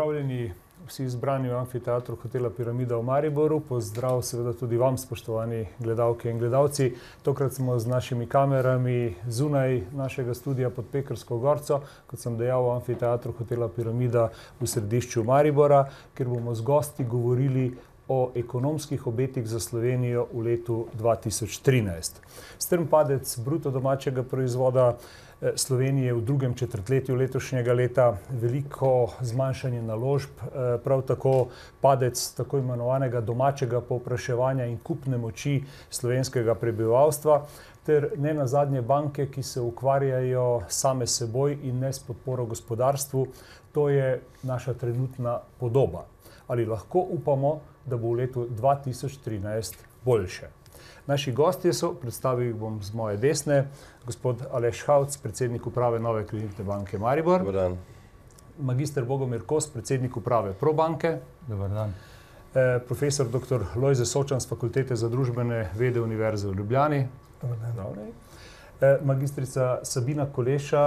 Pozdravljeni vsi izbrani v amfiteatru hotela Piramida v Mariboru. Pozdrav seveda tudi vam, spoštovani gledalke in gledalci. Tokrat smo z našimi kamerami zunaj našega studia pod Pekrsko gorco, kot sem dejal, v amfiteatru hotela Piramida v središču Maribora, kjer bomo z gosti govorili o ekonomskih obetih za Slovenijo v letu 2013. Strm padec bruto domačega proizvoda Slovenije v drugem četrtletju letošnjega leta, veliko zmanjšanje naložb, prav tako padec tako imenovanega domačega povpraševanja in kupne moči slovenskega prebivalstva, ter ne nazadnje banke, ki se ukvarjajo same s seboj in ne s podporo gospodarstvu. To je naša trenutna podoba. Ali lahko upamo, da bo v letu 2013 boljše? Naši gostje so, predstavil jih bom z moje desne, gospod Aleš Hauc, predsednik uprave Nove kreditne banke Maribor. Dobar dan. Magister Bogomir Kos, predsednik uprave Probanke. Dobar dan. Profesor dr. Lojze Sočan z Fakultete za družbene vede Univerze v Ljubljani. Dobar dan. Magistrica Sabina Koleša,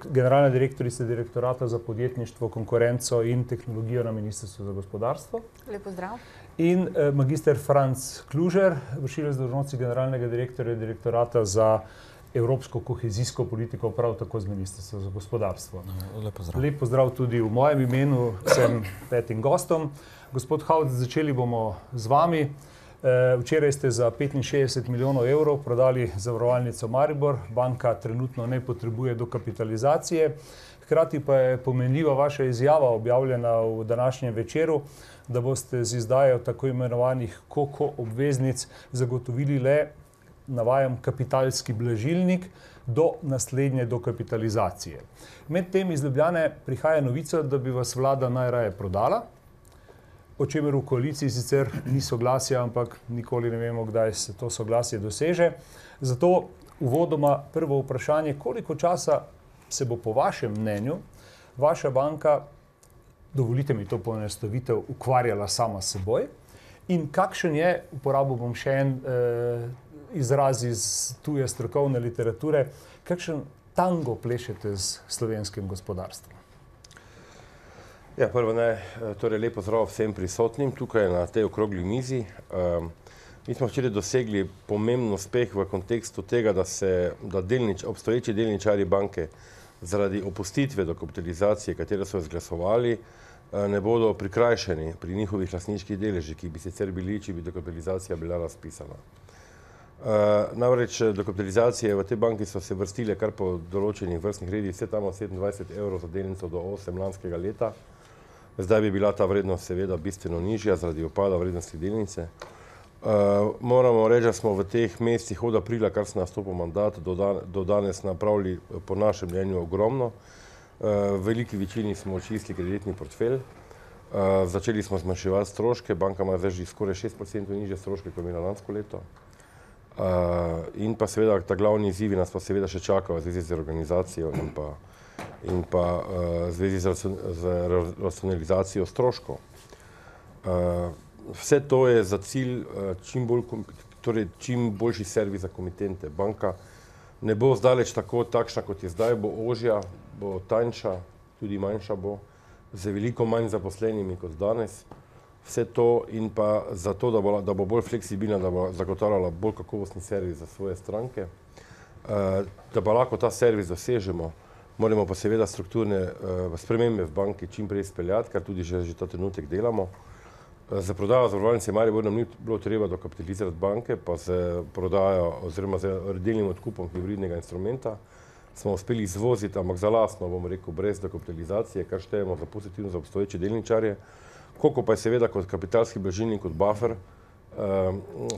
generalna direktorica Direktorata za podjetništvo, konkurenco in tehnologijo na Ministrstvu za gospodarstvo. Lep pozdrav. In magister Franc Klužer, vršilec dolžnosti generalnega direktorja Direktorata za evropsko kohezijsko politiko, prav tako z Ministrstva za gospodarstvo. Lep pozdrav. Lep pozdrav tudi v mojem imenu vsem petim gostom. Gospod Hauc, začeli bomo z vami. Včeraj ste za 65 milijonov evrov prodali zavarovalnico Maribor. Banka trenutno ne potrebuje dokapitalizacije. Hkrati pa je pomenljiva vaša izjava, objavljena v današnjem večeru, da boste z izdajo tako imenovanih KOKO obveznic zagotovili le, navajam, kapitalski blažilnik do naslednje dokapitalizacije. Medtem iz Ljubljane prihaja novica, da bi vas vlada najraje prodala, o čemer v koaliciji sicer ni soglasja, ampak nikoli ne vemo, kdaj se to soglasje doseže. Zato uvodoma prvo vprašanje, koliko časa se bo po vašem mnenju vaša banka, dovolite mi to poenostavitev, ukvarjala sama s seboj in kakšen je, uporabil bom še en izraz iz tuje strokovne literature, kakšen tango plešete z slovenskim gospodarstvom? Ja, prvo torej lep pozdrav vsem prisotnim tukaj na tej okrogli mizi. Mi smo včeraj dosegli pomemben uspeh v kontekstu tega, da obstoječi delničarji banke zaradi opustitve dokapitalizacije, katero so izglasovali, ne bodo prikrajšani pri njihovih lastniških deležih, ki bi sicer bili, če bi dokapitalizacija bila razpisana. Namreč dokapitalizacije v tej banki so se vrstile kar po določenih vrstnih redih, vse tam od 27 evrov za delnico do 8 lanskega leta. Zdaj bi bila ta vrednost seveda bistveno nižja zaradi upada vrednosti delnice. Moramo reči, da smo v teh mesecih od aprila, kar se nastopil mandat, do danes napravili po našem mnenju ogromno. V veliki večini smo očistili kreditni portfelj, začeli smo zmanjševati stroške, banka ima zdaj že skoraj 6% nižje stroške, kot je imela lansko leto. In pa seveda ta glavni izzivi nas pa seveda še čakajo v zvezi z organizacijo in pa v zvezi z racionalizacijo stroškov. Vse to je za cilj čim boljši servis za komitente. Banka ne bo zdaleč takšna, kot je zdaj, bo ožja, bo tanjša, tudi manjša bo, z veliko manj zaposlenimi kot danes. Vse to in pa zato, da bo bolj fleksibilna, da bo zagotavljala bolj kakovostni servis za svoje stranke. Da pa lahko ta servis dosežemo, moramo pa seveda strukturne spremembe v banki čim prej izpeljati, kar tudi že ta trenutek delamo. Za prodajo zavarovalnice Maribor nam ni bilo treba dokapitalizirati banke, pa z prodajo oziroma z delnim odkupom hibridnega instrumenta smo uspeli izvoziti, ampak za lastno, bom rekel, brez dokapitalizacije, kar štejemo za pozitivno za obstoječe delničarje. KOKO pa je seveda kot kapitalski blažilnik, kot buffer,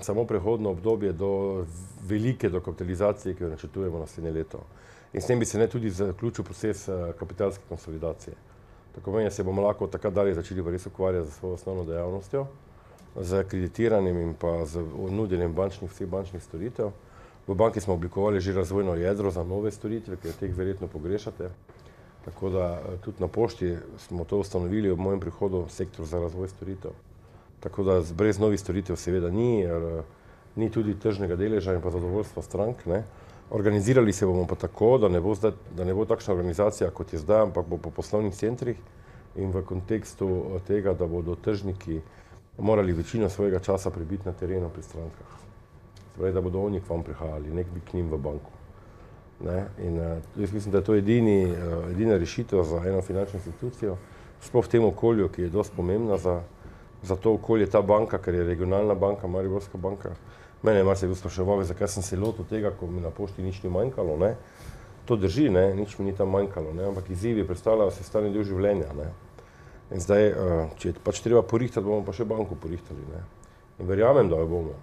samo prehodno obdobje do velike dokapitalizacije, ki jo načrtujemo naslednje leto. In s tem bi se tudi zaključil proces kapitalske konsolidacije. Tako meni, da se bomo lahko takrat dalje začeli res ukvarjati z svojo osnovno dejavnostjo, z kreditiranjem in pa z nudenjem vseh bančnih storitev. V banki smo oblikovali že razvojno jedro za nove storitve, ki teh verjetno pogrešate. Tako da tudi na pošti smo to ustanovili ob mojem prihodu sektor za razvoj storitev. Tako da brez novih storitev seveda ni tudi tržnega deleža in pa zadovoljstva strank. Organizirali se bomo pa tako, da ne bo takšna organizacija, kot je zdaj, ampak bo po poslovnih centrih, in v kontekstu tega, da bodo tržniki morali večino svojega časa prebiti na terenu pri strankah. Spravi, da bodo oni k vam prihajali, nek bi k njim v banko. Ne? In jaz mislim, da je to edina rešitev za eno finančno institucijo, sploh v tem okolju, ki je dosti pomembna za to okolje, ta banka, ker je regionalna banka, Mariborska banka. Mene je marsikdo spraševal, zakaj sem se lotil tega, ko mi na pošti nič ni manjkalo. Ne? To drži, ne? Nič mi ni tam manjkalo, ne? Ampak izzivi predstavljajo sestavni del življenja. Ne? In zdaj, če je pač treba porihtati, bomo pa še banko porihtali. Ne? In verjamem, da jo bomo.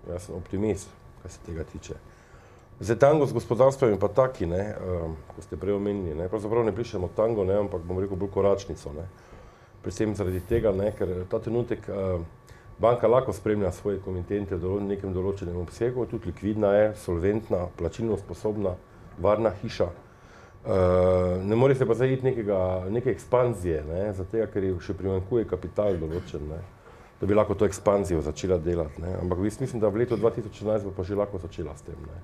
Jaz sem optimist, kaj se tega tiče. Zdaj tango z gospodarstvom je pa taki, ne? Ko ste prej omenili. Ne? Pravzaprav ne pišemo tango, ne? Ampak bom rekel bolj koračnico. Ne? Predvsem zaradi tega, ne? Ker ta trenutek banka lahko spremlja svoje komitente v nekem določenem obsegu, tudi likvidna je, solventna, plačilno sposobna, varna hiša. Ne more se pa zdaj iti neke ekspanzije, ne? Zato, ker še primanjkuje kapital določen, ne? Da bi lahko to ekspanzijo začela delati. Ne? Ampak mislim, da v letu 2011 bo pa že lahko začela s tem. Ne?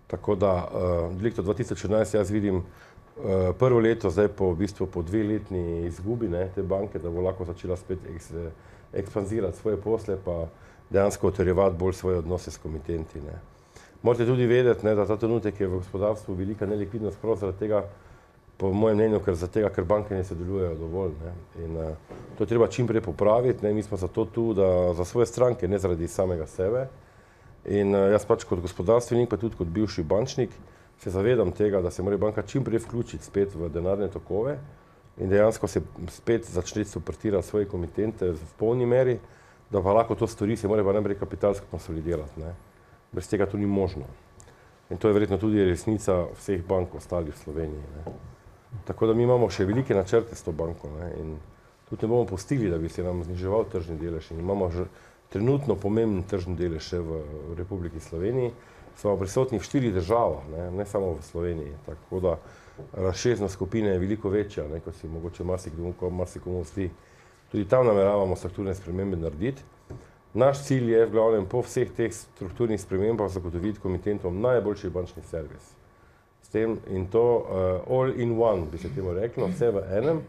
Tako da v letu 2011 jaz vidim prvo leto, zdaj po 2-letni izgubi, ne, te banke, da bo lahko začela spet ekspanzirati svoje posle, pa dejansko utrjevati bolj svoje odnose s komitenti. Ne. Morate tudi vedeti, ne, da ta trenutek je v gospodarstvu velika nelikvidnost prav zaradi tega, po mojem mnenju, ker banke ne sodelujejo dovolj. Ne. In to je treba čim prej popraviti. Ne. Mi smo zato tu, za svoje stranke, ne zaradi samega sebe. In jaz pač kot gospodarstvenik, pa tudi kot bivši bančnik, se zavedam tega, da se mora banka čim prej vključiti spet v denarne tokove in dejansko se spet začne suportirati svoje komitente v polni meri, da pa lahko to stori, se mora pa najprej kapitalsko konsolidirati. Ne. Brez tega to ni možno. In to je verjetno tudi resnica vseh bank ostalih v Sloveniji. Ne. Tako da mi imamo še velike načrte s to banko, ne. In tudi ne bomo pustili, da bi se nam zniževal tržni delež. In imamo že trenutno pomemben tržni delež še v Republiki Sloveniji. Smo prisotni v 4 državah, ne samo v Sloveniji. Tako da razširjenost skupine je veliko večja, ne, kot si mogoče marsikomu zdi. Tudi tam nameravamo strukturne spremembe narediti. Naš cilj je v glavnem po vseh teh strukturnih spremembah zagotoviti komitentom najboljši bančni servis. S tem in to all in one, bi se temu reklo, vse v enem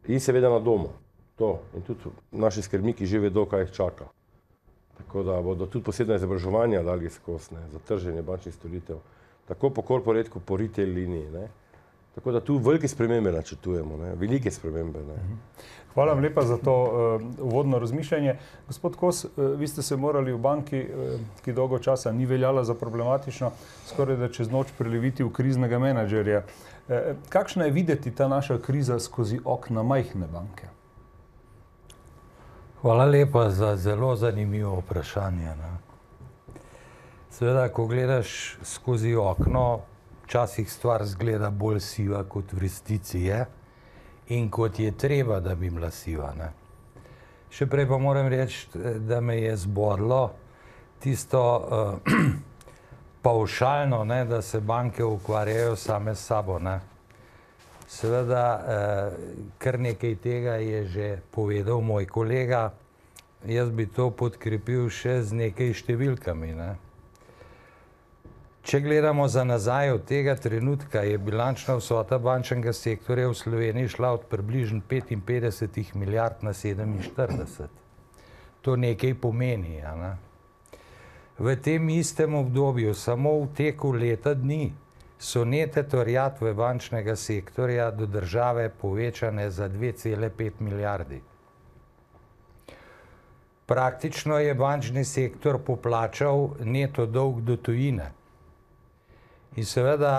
in seveda na domu. To. In tudi naši skrbniki že vedo, kaj jih čaka. Tako da bodo tudi posebna izobraževanja dali skozi, ne, za trženje bančnih storitev. Tako po corporate, kot po retail liniji. Ne. Tako da tu velike spremembe načrtujemo, ne, velike spremembe. Ne. Hvala vam lepa za to uvodno razmišljanje. Gospod Kos, vi ste se morali v banki, ki dolgo časa ni veljala za problematično, skoraj da čez noč preleviti v kriznega menedžerja. Kakšna je videti ta naša kriza skozi okna majhne banke? Hvala lepa za zelo zanimivo vprašanje. Ne. Seveda, ko gledaš skozi okno, včasih stvar zgleda bolj siva, kot v resnici je in kot je treba, da bi bila siva. Ne. Še prej pa moram reči, da me je zbodlo tisto pavšalno, ne, da se banke ukvarjajo same s sabo. Ne. Seveda, kar nekaj tega je že povedal moj kolega, jaz bi to podkrepil še z nekaj številkami. Ne. Če gledamo za nazaj od tega trenutka, je bilančna vsota bančnega sektorja v Sloveniji šla od približno 55 milijard na 47. To nekaj pomeni. Ja, ne? V tem istem obdobju, samo v teku leta dni, so neto terjatve bančnega sektorja do države povečane za 2,5 milijardi. Praktično je bančni sektor poplačal neto dolg do tujine. In seveda,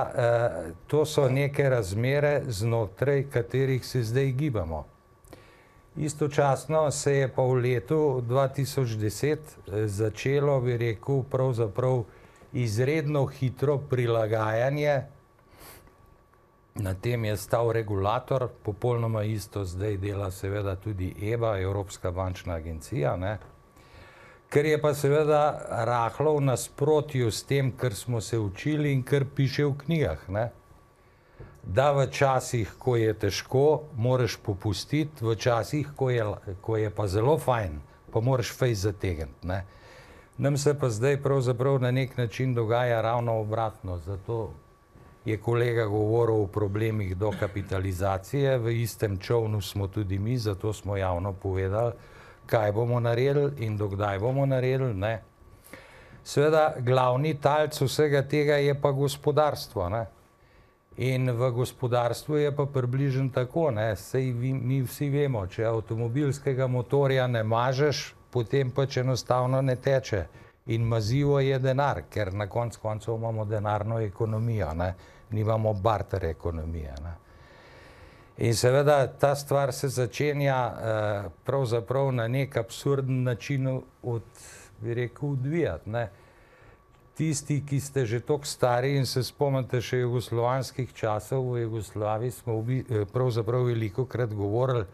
to so neke razmere, znotraj katerih se zdaj gibamo. Istočasno se je pa v letu 2010 začelo, bi rekel, pravzaprav izredno hitro prilagajanje. Na tem je stal regulator, popolnoma isto zdaj dela seveda tudi EBA, Evropska bančna agencija, ne? Ker je pa seveda rahlo v nasprotju s tem, kar smo se učili in kar piše v knjigah, ne? Da v časih, ko je težko, moraš popustiti, v časih, ko je pa zelo fajn, pa moraš fejs zategniti, ne? Nam se pa zdaj pravzaprav na nek način dogaja ravno obratno, zato je kolega govoril o problemih dokapitalizacije, v istem čovnu smo tudi mi, zato smo javno povedali, kaj bomo naredili in dokdaj bomo naredili, ne. Seveda, glavni talc vsega tega je pa gospodarstvo, ne. In v gospodarstvu je pa približno tako, ne, saj mi vsi vemo, če avtomobilskega motorja ne mažeš, potem pač enostavno ne teče. In mazivo je denar, ker na koncu koncev imamo denarno ekonomijo, ne, nimamo barter ekonomije, ne. In seveda ta stvar se začenja pravzaprav na nek absurden način bi rekel, odvijati, ne. Tisti, ki ste že toliko stari in se spomnite še jugoslovanskih časov, v Jugoslaviji smo pravzaprav velikokrat govorili,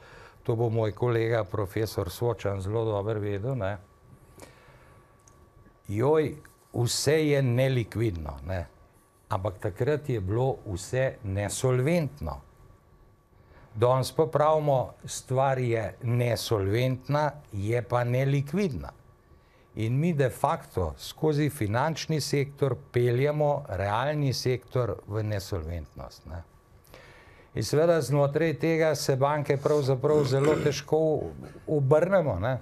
to bo moj kolega profesor Sočan zelo dobro vedel, ne. Joj, vse je nelikvidno, ne. Ampak takrat je bilo vse nesolventno. Danes pa pravimo, stvar je nesolventna, je pa nelikvidna. In mi de facto skozi finančni sektor peljemo realni sektor v nesolventnost, ne. In seveda znotraj tega se banke pravzaprav zelo težko obrnemo, ne.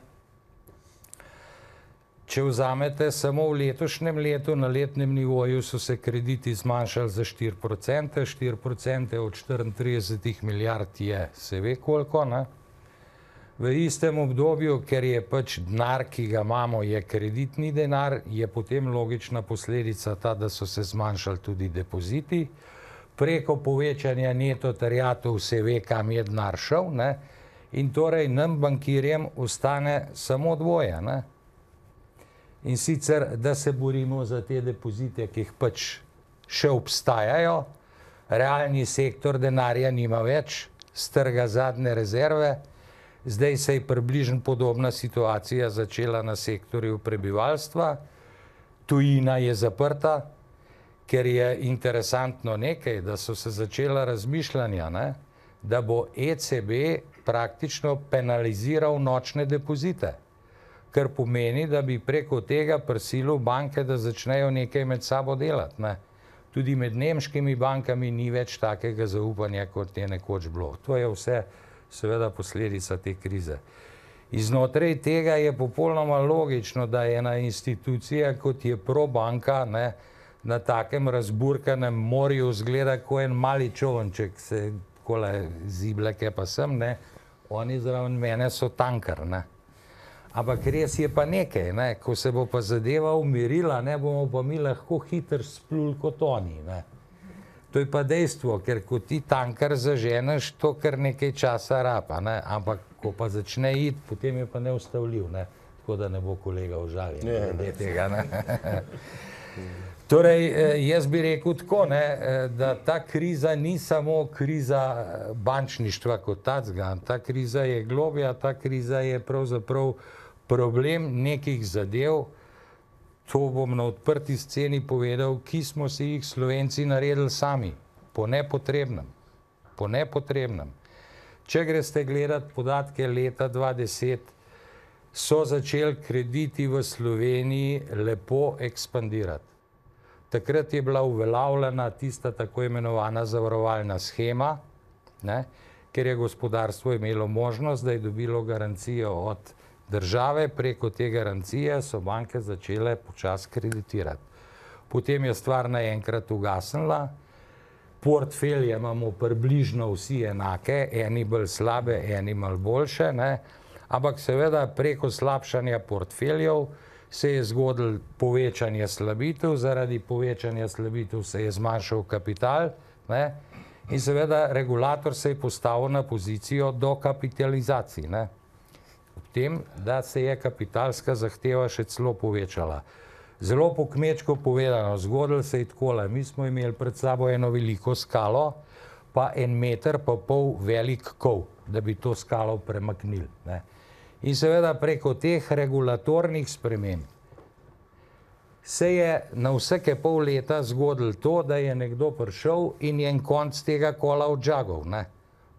Če vzamete samo v letošnjem letu, na letnem nivoju so se krediti zmanjšali za 4%, 4% od 34 milijard je, se ve koliko, ne. V istem obdobju, ker je pač denar, ki ga imamo, je kreditni denar, je potem logična posledica ta, da so se zmanjšali tudi depoziti. Preko povečanja neto terjatev se ve, kam je denar šel, ne. In torej nam bankirjem ostane samo dvoje, ne. In sicer, da se borimo za te depozite, ki jih pač še obstajajo, realni sektor denarja nima več, strga zadnje rezerve, zdaj se je približno podobna situacija začela na sektorju prebivalstva, tujina je zaprta, ker je interesantno nekaj, da so se začela razmišljanja, ne, da bo ECB praktično penaliziral nočne depozite, kar pomeni, da bi preko tega prisilil banke, da začnejo nekaj med sabo delati, ne. Tudi med nemškimi bankami ni več takega zaupanja, kot je nekoč bilo. To je vse seveda posledica te krize. Iznotraj tega je popolnoma logično, da je ena institucija, kot je Probanka, ne, na takem razburkanem morju zgleda kot en mali čolnček, se takole zible, kaj pa sem, ne, oni zraven mene so tankar, ne. Ampak res je pa nekaj, ne, ko se bo pa zadeva umirila, ne, bomo pa mi lahko hitro spluli kot oni, ne. To je pa dejstvo, ker ko ti tankar zaženeš, to kar nekaj časa rapa, ne, ampak ko pa začne iti, potem je pa neustavljiv, ne, tako da ne bo kolega užaljen glede tega, ne. Torej, jaz bi rekel tako, ne, da ta kriza ni samo kriza bančništva kot tacga, ta kriza je globja, ta kriza je pravzaprav problem nekih zadev, to bom na odprti sceni povedal, ki smo si jih Slovenci naredili sami, po nepotrebnem, po nepotrebnem. Če greste gledati podatke leta 2010, so začeli krediti v Sloveniji lepo ekspandirati. Takrat je bila uveljavljena tista tako imenovana zavarovalna shema, ne, ker je gospodarstvo imelo možnost, da je dobilo garancijo od države, preko te garancije so banke začele počasi kreditirati. Potem je stvar naenkrat ugasnila, portfelje imamo približno vsi enake, eni bolj slabe, eni malo boljše, ne, ampak seveda preko slabšanja portfeljev se je zgodilo povečanje slabitev, zaradi povečanja slabitev se je zmanjšal kapital, ne, in seveda regulator se je postavil na pozicijo dokapitalizacij, ne. Ob tem, da se je kapitalska zahteva še celo povečala. Zelo po kmečko povedano, zgodilo se je takole, mi smo imeli pred sabo eno veliko skalo, pa 1,5 metra velik kol, da bi to skalo premaknili, ne. In seveda preko teh regulatornih sprememb se je na vsake pol leta zgodilo to, da je nekdo prišel in je en konec tega kola odžagal, ne.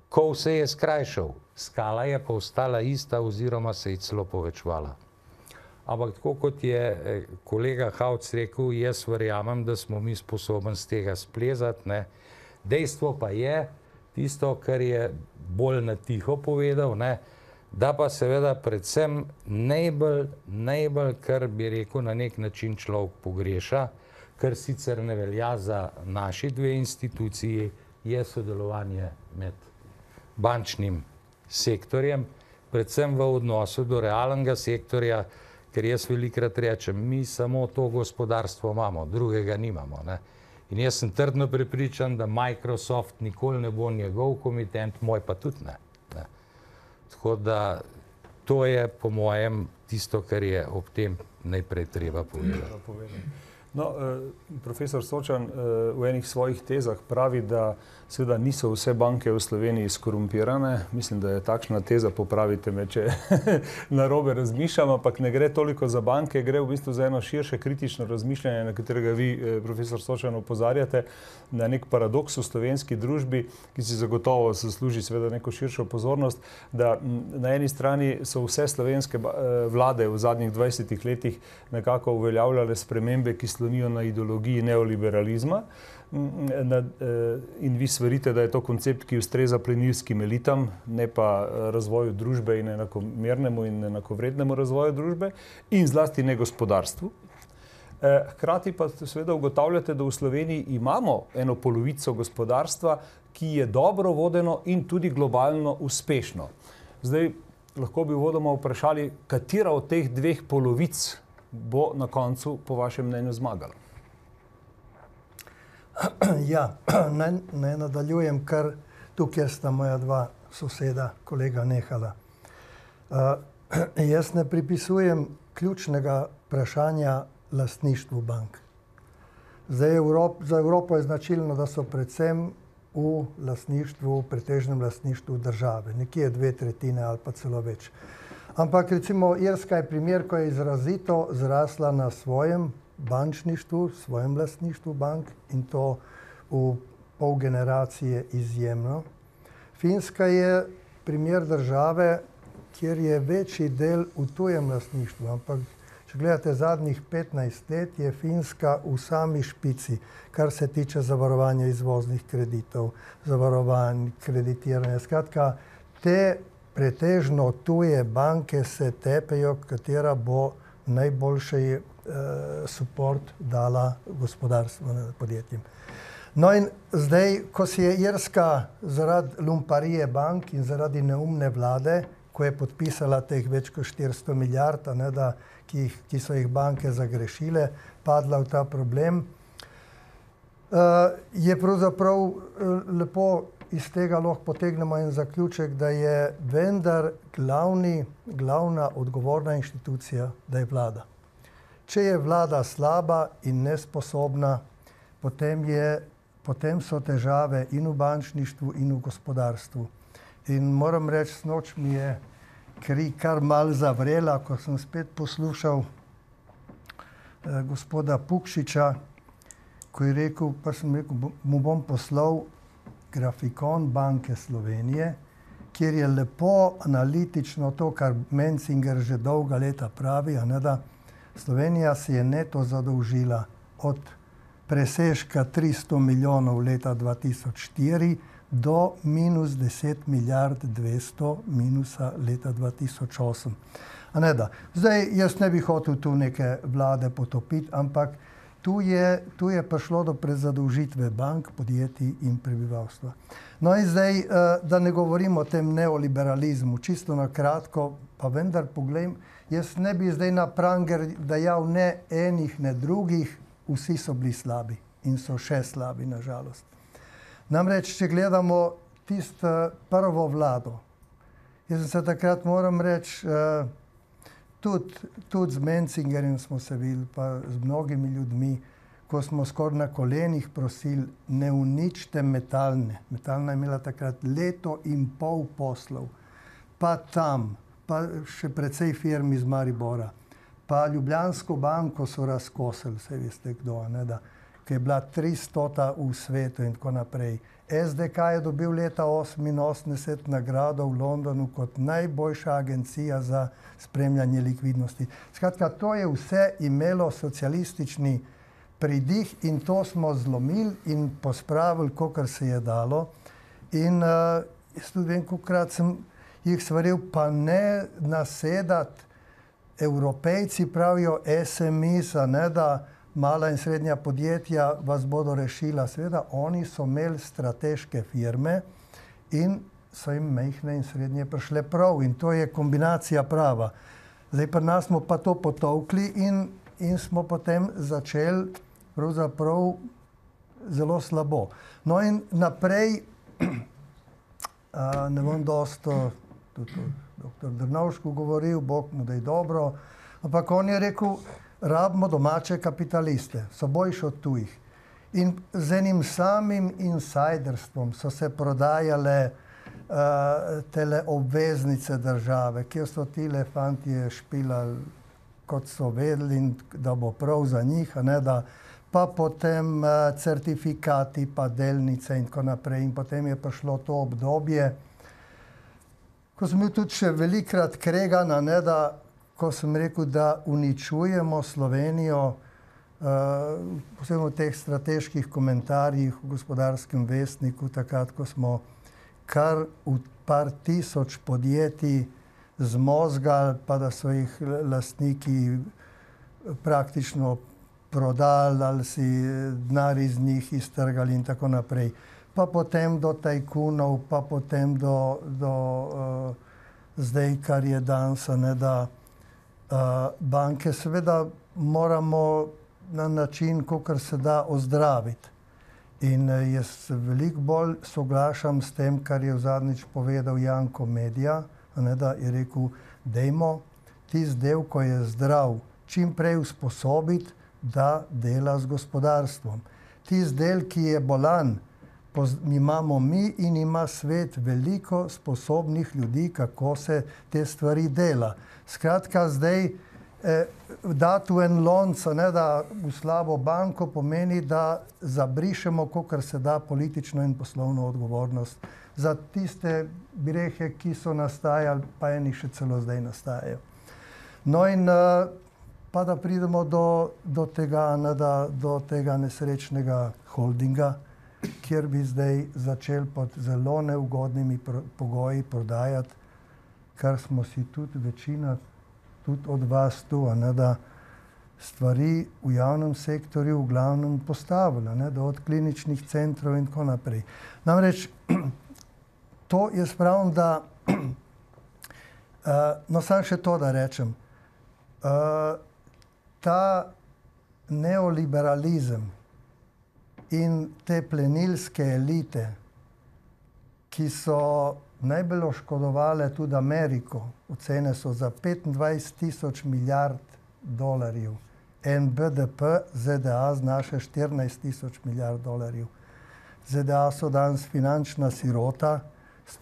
Kol se je skrajšal, skala je pa ostala ista oziroma se je celo povečevala. ampak tako kot je kolega Havc rekel, jaz verjamem, da smo mi sposobni z tega splezati, ne. Dejstvo pa je, tisto, kar je bolj na tiho povedal, ne, da pa seveda predvsem najbolj, kar bi rekel, na nek način človek pogreša, kar sicer ne velja za naši dve instituciji, je sodelovanje med bančnim sektorjem, predvsem v odnosu do realnega sektorja, ker jaz velikokrat rečem, mi samo to gospodarstvo imamo, drugega nimamo, ne. In jaz sem trdno prepričan, da Microsoft nikoli ne bo njegov komitent, moj pa tudi ne. Tako da to je po mojem tisto, kar je ob tem najprej treba povedati. No, profesor Sočan v enih svojih tezah pravi, da seveda niso vse banke v Sloveniji skorumpirane. Mislim, da je takšna teza, popravite me, če narobe razmišljam, ampak ne gre toliko za banke, gre v bistvu za eno širše kritično razmišljanje, na katerega vi, profesor Sočan, opozarjate, na nek paradoks v slovenski družbi, ki si zagotovo zasluži seveda neko širšo pozornost, da na eni strani so vse slovenske vlade v zadnjih 20 letih nekako uveljavljale spremembe, ki slonijo na ideologiji neoliberalizma, in vi svarite, da je to koncept, ki ustreza plenilskim elitam, ne pa razvoju družbe in enakomernemu in enakovrednemu razvoju družbe in zlasti ne gospodarstvu. Hkrati pa seveda ugotavljate, da v Sloveniji imamo eno polovico gospodarstva, ki je dobro vodeno in tudi globalno uspešno. Zdaj, lahko bi uvodoma vprašali, katera od teh dveh polovic bo na koncu po vašem mnenju zmagala? Ja, naj nadaljujem, kar tukaj sta moja dva soseda, kolega nehala. Jaz ne pripisujem ključnega vprašanja lastništvu bank. Zdaj, za Evropo je značilno, da so predvsem v lastništvu, pretežnem lastništvu države. Nekje 2/3 ali pa celo več. Ampak recimo Irska je primer, ko je izrazito zrasla na svojem bančništvu, svojem lastništvu bank in to v pol generacije izjemno. Finska je primer države, kjer je večji del v tujem lastništvu, ampak če gledate zadnjih 15 let, je Finska v sami špici, kar se tiče zavarovanja izvoznih kreditov, zavarovanj, kreditiranja. Skratka, te pretežno tuje banke se tepejo, katera bo najboljši suport dala gospodarstvu, podjetjem. No in zdaj, ko si je Irska zaradi lumparije bank in zaradi neumne vlade, ko je podpisala teh več kot 400 milijard, ki so jih banke zagrešile, padla v ta problem, je pravzaprav lepo iz tega lahko potegnemo en zaključek, da je vendar glavna odgovorna inštitucija, da je vlada. Če je vlada slaba in nesposobna, potem so težave in v bančništvu in v gospodarstvu. In moram reči, sinoč mi je kri kar mal zavrela, ko sem spet poslušal gospoda Pukšiča, ko je rekel, pa sem rekel, mu bom poslal grafikon Banke Slovenije, kjer je lepo analitično to, kar Mencinger že dolga leta pravi, da Slovenija se je neto zadolžila od presežka 300 milijonov leta 2004 do minus 10 milijard 200 minusa leta 2008. Zdaj, jaz ne bi hotel tu neke vlade potopiti, ampak tu je prišlo do prezadolžitve bank, podjetij in prebivalstva. No in zdaj, da ne govorim o tem neoliberalizmu, čisto na kratko, pa vendar poglejm, jaz ne bi zdaj na pranger dajal ne enih, ne drugih, vsi so bili slabi in so še slabi, nažalost. Namreč, če gledamo tisto prvo vlado, jaz sem se takrat, moram reči, tudi z Mencingerjem smo se videli, pa z mnogimi ljudmi, ko smo skoraj na kolenih prosili, ne uničite Metalne. Metalna je imela takrat 1,5 leta poslov, pa tam, pa še precej firm iz Maribora, pa Ljubljansko banko so razkosili, saj veste kdo, ki je bila 300. v svetu in tako naprej. SDK je dobil leta 1988 nagrado v Londonu kot najboljša agencija za spremljanje likvidnosti. Skratka, to je vse imelo socialistični pridih in to smo zlomili in pospravili, kolikor se je dalo. In jaz tudi vem, kolikokrat sem jih svaril, pa ne nasedati. Evropejci pravijo SMEs, ne da mala in srednja podjetja vas bodo rešila. Seveda, oni so imeli strateške firme in so jim majhne in srednje prišle prav. In to je kombinacija prava. Zdaj pri nas smo pa to potovkli in smo potem začeli pravzaprav zelo slabo. No in naprej, ne bom dosto, tudi dr. Drnovšku govoril, Bog mu da je dobro, ampak on je rekel, rabimo domače kapitaliste, so boljši od tujih. In z enim samim insiderstvom so se prodajale tele obveznice države, kjer so tile fantje špilali, kot so vedeli, in da bo prav za njih, a ne da pa potem certifikati, pa delnice in tako naprej. In potem je prišlo to obdobje, ko sem bil tudi še velikrat kregan, a ne da, ko sem rekel, da uničujemo Slovenijo, posebno v teh strateških komentarjih v Gospodarskem vestniku, takrat, ko smo kar v par tisoč podjetij zmozgali, pa da so jih lastniki praktično prodali ali si denar iz njih iztrgali in tako naprej. Pa potem do tajkunov, pa potem do zdaj, kar je danes, ne da banke seveda moramo na način, kakor se da, ozdraviti. In jaz veliko bolj soglašam s tem, kar je zadnjič povedal Janko Medja, ne da je rekel, dajmo tisti del, ko je zdrav, čim prej usposobiti, da dela z gospodarstvom. Tisti del, ki je bolan, imamo mi in ima svet veliko sposobnih ljudi, kako se te stvari dela. Skratka, zdaj dati v en lonc, ne da v slabo banko, pomeni, da zabrišemo, kolikor se da, politično in poslovno odgovornost za tiste grehe, ki so nastajali, pa eni še celo zdaj nastajajo. No in pa da pridemo do tega nesrečnega holdinga, kjer bi zdaj začeli pod zelo neugodnimi pogoji prodajati, kar smo si tudi večina, tudi od vas tu, ne, da stvari v javnem sektorju v glavnem postavili, ne, da od kliničnih centrov in tako naprej. Namreč, to jaz pravim, da, no samo še to, da rečem, ta neoliberalizem in te plenilske elite, ki so najbolj oškodovale tudi Ameriko, ocene so za 25 000 milijard dolarjev. En BDP ZDA znaša 14 000 milijard dolarjev. ZDA so danes finančna sirota,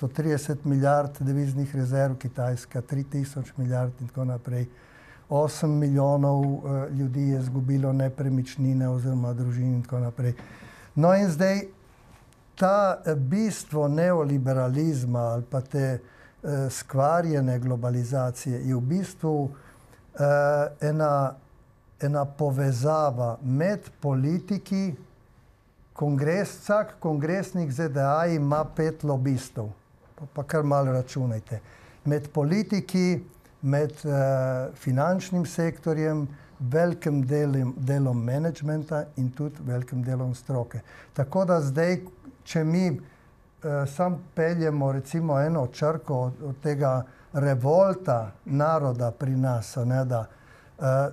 130 milijard deviznih rezerv, Kitajska 3000 milijard in tako naprej. 8 milijonov ljudi je izgubilo nepremičnine oziroma družin in tako naprej. No in zdaj ta bistvo neoliberalizma ali pa te skvarjene globalizacije je v bistvu ena povezava med politiki. Vsak kongresnik ZDA ima 5 lobistov, pa kar malo računajte. Med politiki, med finančnim sektorjem, velikim delom menedžmenta in tudi velikim delom stroke. Tako da zdaj, če mi sam peljemo recimo eno črko od tega revolta naroda pri nas, ne, da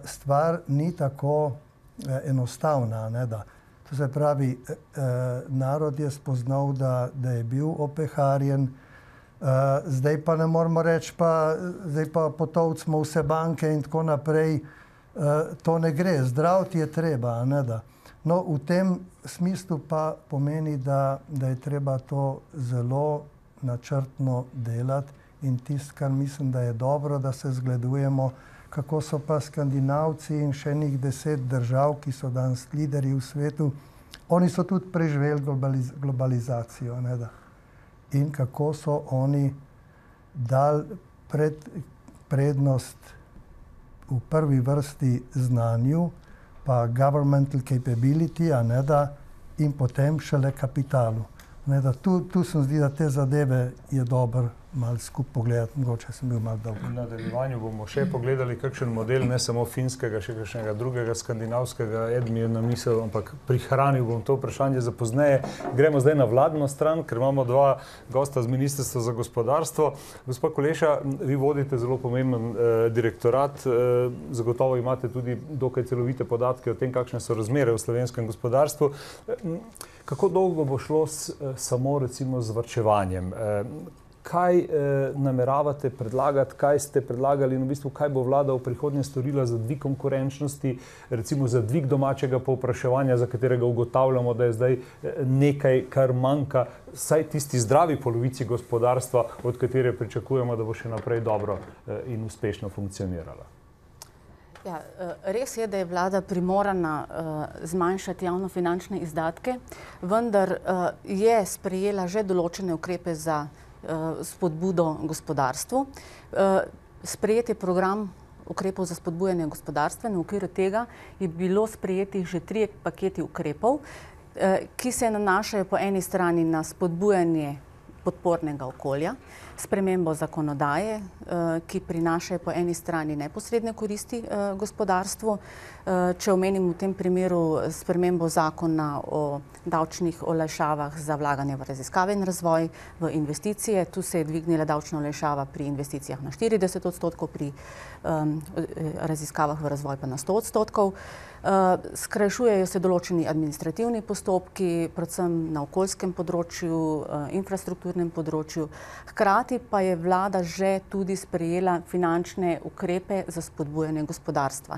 stvar ni tako enostavna, ne, da. To se pravi, narod je spoznal, da je bil opeharjen, zdaj pa ne moramo reči, zdaj pa potovcimo vse banke in tako naprej. To ne gre, zdraviti je treba, ne da. No, v tem smislu pa pomeni, da je treba to zelo načrtno delati in tisto, kar mislim, da je dobro, da se zgledujemo, kako so pa Skandinavci in še enih 10 držav, ki so danes lideri v svetu, oni so tudi preživeli globalizacijo. Ne da? In kako so oni dali prednost v prvi vrsti znanju, pa governmental capability, a ne da, in potem šele kapitalu. Ne da, tu se zdi, da te zadeve je dobro malo skupaj pogledati, mogoče sem bil malo dolg. V nadaljevanju bomo še pogledali kakšen model, ne samo finskega, še kakšnega drugega skandinavskega, eden mi je na misel, ampak prihranil bom to vprašanje za pozneje. Gremo zdaj na vladno stran, ker imamo dva gosta z Ministrstva za gospodarstvo. Gospod Koleša, vi vodite zelo pomemben direktorat, zagotovo imate tudi dokaj celovite podatke o tem, kakšne so razmere v slovenskem gospodarstvu. Kako dolgo bo šlo samo recimo z varčevanjem? Kaj nameravate predlagati, kaj ste predlagali in v bistvu kaj bo vlada v prihodnje storila za dvig konkurenčnosti, recimo za dvig domačega povpraševanja, za katerega ugotavljamo, da je zdaj nekaj, kar manjka, saj tisti zdravi polovici gospodarstva, od katere pričakujemo, da bo še naprej dobro in uspešno funkcionirala. Ja, res je, da je vlada primorana zmanjšati javnofinančne izdatke, vendar je sprejela že določene ukrepe za spodbudo gospodarstvu. Sprejet je program ukrepov za spodbujanje gospodarstva. Na okviru tega je bilo sprejetih že 3 paketi ukrepov, ki se nanašajo po eni strani na spodbujanje podpornega okolja, spremembo zakonodaje, ki prinašajo po eni strani neposredne koristi gospodarstvu. Če omenim v tem primeru spremembo zakona o davčnih olajšavah za vlaganje v raziskave in razvoj, v investicije. Tu se je dvignila davčna olajšava pri investicijah na 40%, pri raziskavah v razvoj pa na 100%. Skrajšujejo se določeni administrativni postopki, predvsem na okoljskem področju, infrastrukturnem področju. Hkrati pa je vlada že tudi sprejela finančne ukrepe za spodbujanje gospodarstva.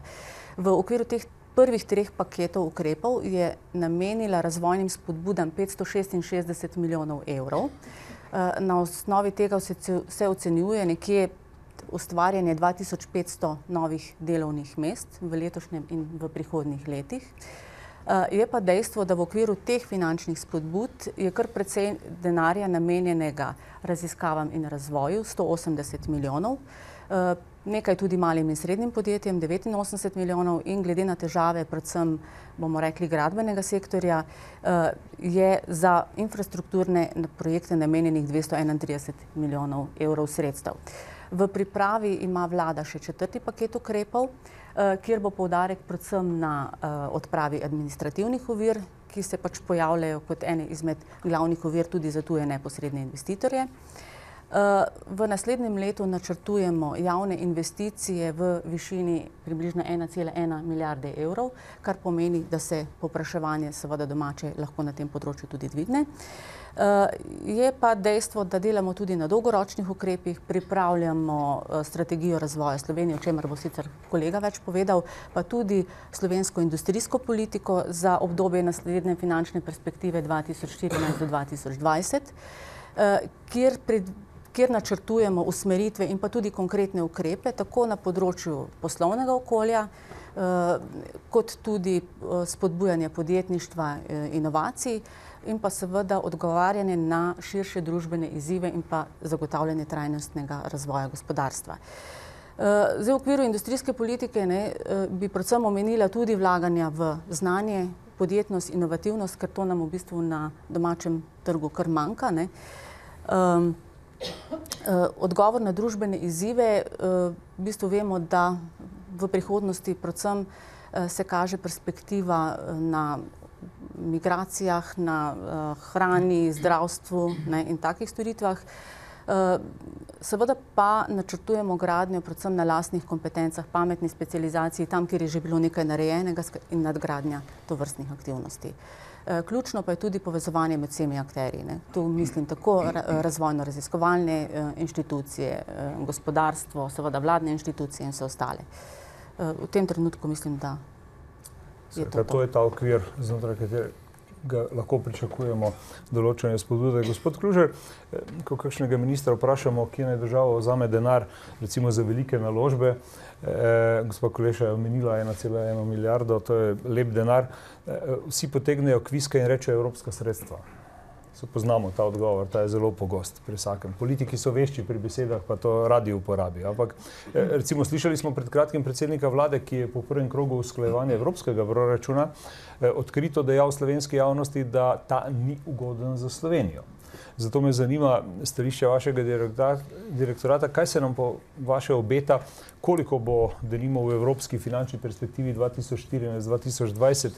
V okviru teh prvih 3 paketov ukrepov je namenila razvojnim spodbudam 566 milijonov evrov. Na osnovi tega se ocenjuje nekje ustvarjanje 2500 novih delovnih mest v letošnjem in v prihodnjih letih. Je pa dejstvo, da v okviru teh finančnih spodbud je kar precej denarja namenjenega raziskavam in razvoju, 180 milijonov, nekaj tudi malim in srednjim podjetjem, 89 milijonov, in glede na težave, predvsem bomo rekli gradbenega sektorja, je za infrastrukturne projekte namenjenih 231 milijonov evrov sredstev. V pripravi ima vlada še 4. paket ukrepov, kjer bo poudarek predvsem na odpravi administrativnih ovir, ki se pač pojavljajo kot ene izmed glavnih ovir tudi za tuje neposredne investitorje. V naslednjem letu načrtujemo javne investicije v višini približno 1,1 milijarde evrov, kar pomeni, da se povpraševanje seveda domače lahko na tem področju tudi dvigne. Je pa dejstvo, da delamo tudi na dolgoročnih ukrepih, pripravljamo strategijo razvoja Slovenije, o čemer bo sicer kolega več povedal, pa tudi slovensko industrijsko politiko za obdobje naslednje finančne perspektive 2014 do 2020, kjer načrtujemo usmeritve in pa tudi konkretne ukrepe, tako na področju poslovnega okolja, kot tudi spodbujanje podjetništva, inovacij in pa seveda odgovarjanje na širše družbene izzive in pa zagotavljanje trajnostnega razvoja gospodarstva. Zdaj, v okviru industrijske politike bi predvsem omenila tudi vlaganja v znanje, podjetnost, inovativnost, ker to nam v bistvu na domačem trgu kar manjka. Odgovor na družbene izzive, v bistvu vemo, da v prihodnosti predvsem se kaže perspektiva na migracijah, na hrani, zdravstvu in takih storitvah. Seveda pa načrtujemo gradnjo predvsem na lastnih kompetencah, pametni specializaciji, tam, kjer je že bilo nekaj narejenega, in nadgradnja tovrstnih aktivnosti. Ključno pa je tudi povezovanje med vsemi akterji. Tu mislim tako razvojno-raziskovalne inštitucije, gospodarstvo, seveda vladne inštitucije in vse ostale. V tem trenutku mislim, da je to. To je ta okvir, znotraj katerega. ga lahko pričakujemo določene spodbude. Gospod Klužer, ko kakšnega ministra vprašamo, kje naj država vzame denar, recimo za velike naložbe, gospod Koleša je omenila 1,1 milijardo, to je lep denar, vsi potegnejo kviske in rečejo evropska sredstva. Poznamo ta odgovor, ta je zelo pogost pri vsakem. Politiki so vešči pri besedah, pa to radi uporabijo. Ampak recimo slišali smo pred kratkim predsednika vlade, ki je po prvem krogu usklajevanja evropskega proračuna odkrito dejal slovenski javnosti, da ta ni ugoden za Slovenijo. Zato me zanima stališče vašega direktorata, kaj se nam po vaše obeta, koliko bo denimo v evropski finančni perspektivi 2014-2020